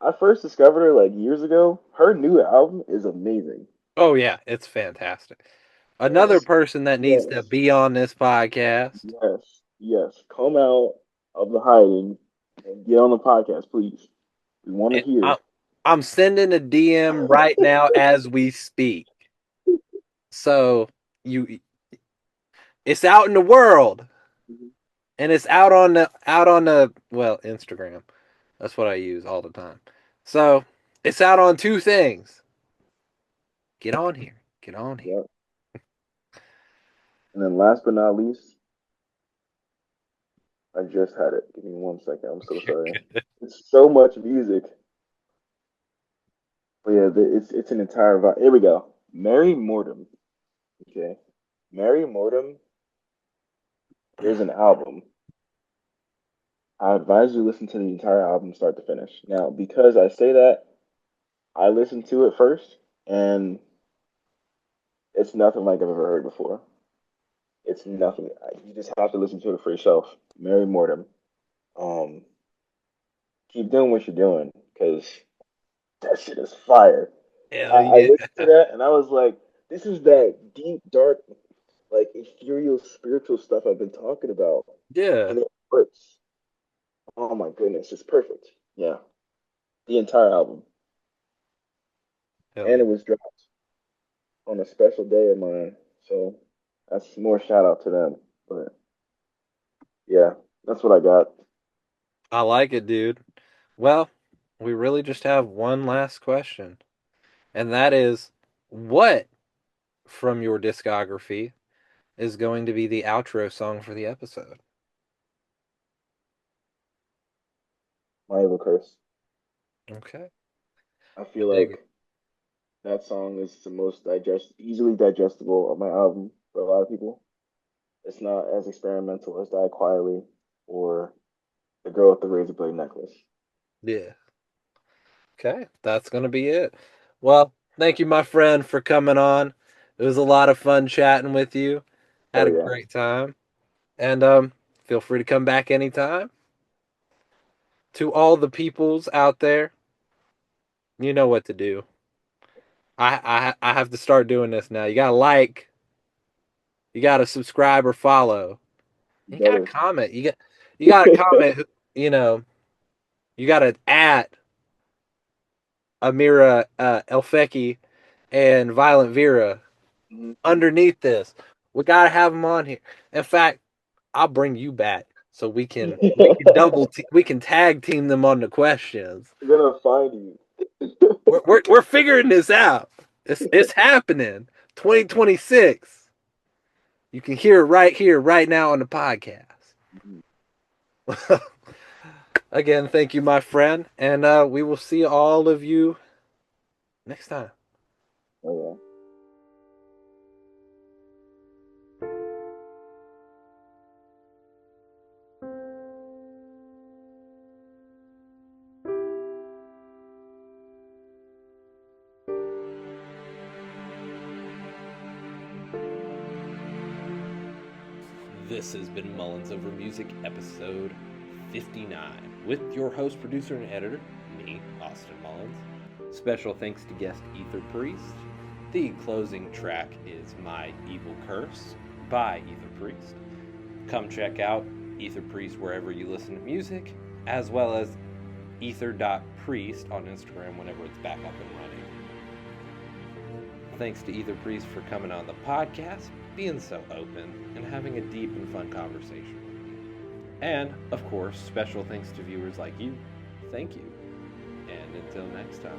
I first discovered her like years ago. Her new album is amazing. oh yeah, it's fantastic. Another Yes, person that needs to yes, be on this podcast. yes, yes. Come out of the hiding and get on the podcast, please. We want to And hear. I'm sending a DM right now as we speak. So you, it's out in the world, and it's out on the Instagram. That's what I use all the time. So it's out on two things. Get on here. Get on here. Yeah. And then last but not least, I just had it. Give me 1 second. I'm so sorry. It's so much music. But yeah, it's an entire vibe. Here we go. Mary Mortem. Okay. Mary Mortem, there's an album. I advise you listen to the entire album start to finish. Now, because I say that, I listened to it first, and it's nothing like I've ever heard before. It's nothing. You just have to listen to it for yourself. Mary Mortem. Um, keep doing what you're doing because that shit is fire. Hell I yeah. listened to that and I was like, this is that deep, dark, like ethereal, spiritual stuff I've been talking about. Yeah. And it works. Oh my goodness, it's perfect. Yeah, the entire album. Hell And yeah. it was dropped on a special day of mine. So that's more shout out to them. But yeah, that's what I got. I like it, dude. Well, we really just have one last question, and that is what from your discography is going to be the outro song for the episode? My Evil Curse. Okay. I I feel dig it. like that song is the most easily digestible of my album for a lot of people. It's not as experimental as Die Quietly or The Girl with the Razor Blade Necklace. Yeah. Okay. That's going to be it. Well, thank you, my friend, for coming on. It was a lot of fun chatting with you. Had Hell a yeah. great time. And feel free to come back anytime. To all the peoples out there, you know what to do. I have to start doing this now. You gotta like, you gotta subscribe or follow. You gotta Better. comment. You gotta comment. You know, you gotta at Amira Elfeki and Violent Vera Mhm. underneath this. We gotta have them on here. In fact, I'll bring you back so we can we can tag team them on the questions. They're gonna find you. We're figuring this out. It's happening. 2026. You can hear it right here, right now on the podcast. Mhm. Again, thank you, my friend, and we will see all of you next time. Oh yeah. This has been Mullins Over Music, episode 59, with your host, producer, and editor, me, Austin Mullins. Special thanks to guest Ether Priest. The closing track is My Evil Curse by Ether Priest. Come check out Ether Priest wherever you listen to music, as well as ether.priest on Instagram whenever it's back up and running. Thanks to Ether Priest for coming on the podcast, being so open, and having a deep and fun conversation with me. And, of course, special thanks to viewers like you. Thank you. And until next time.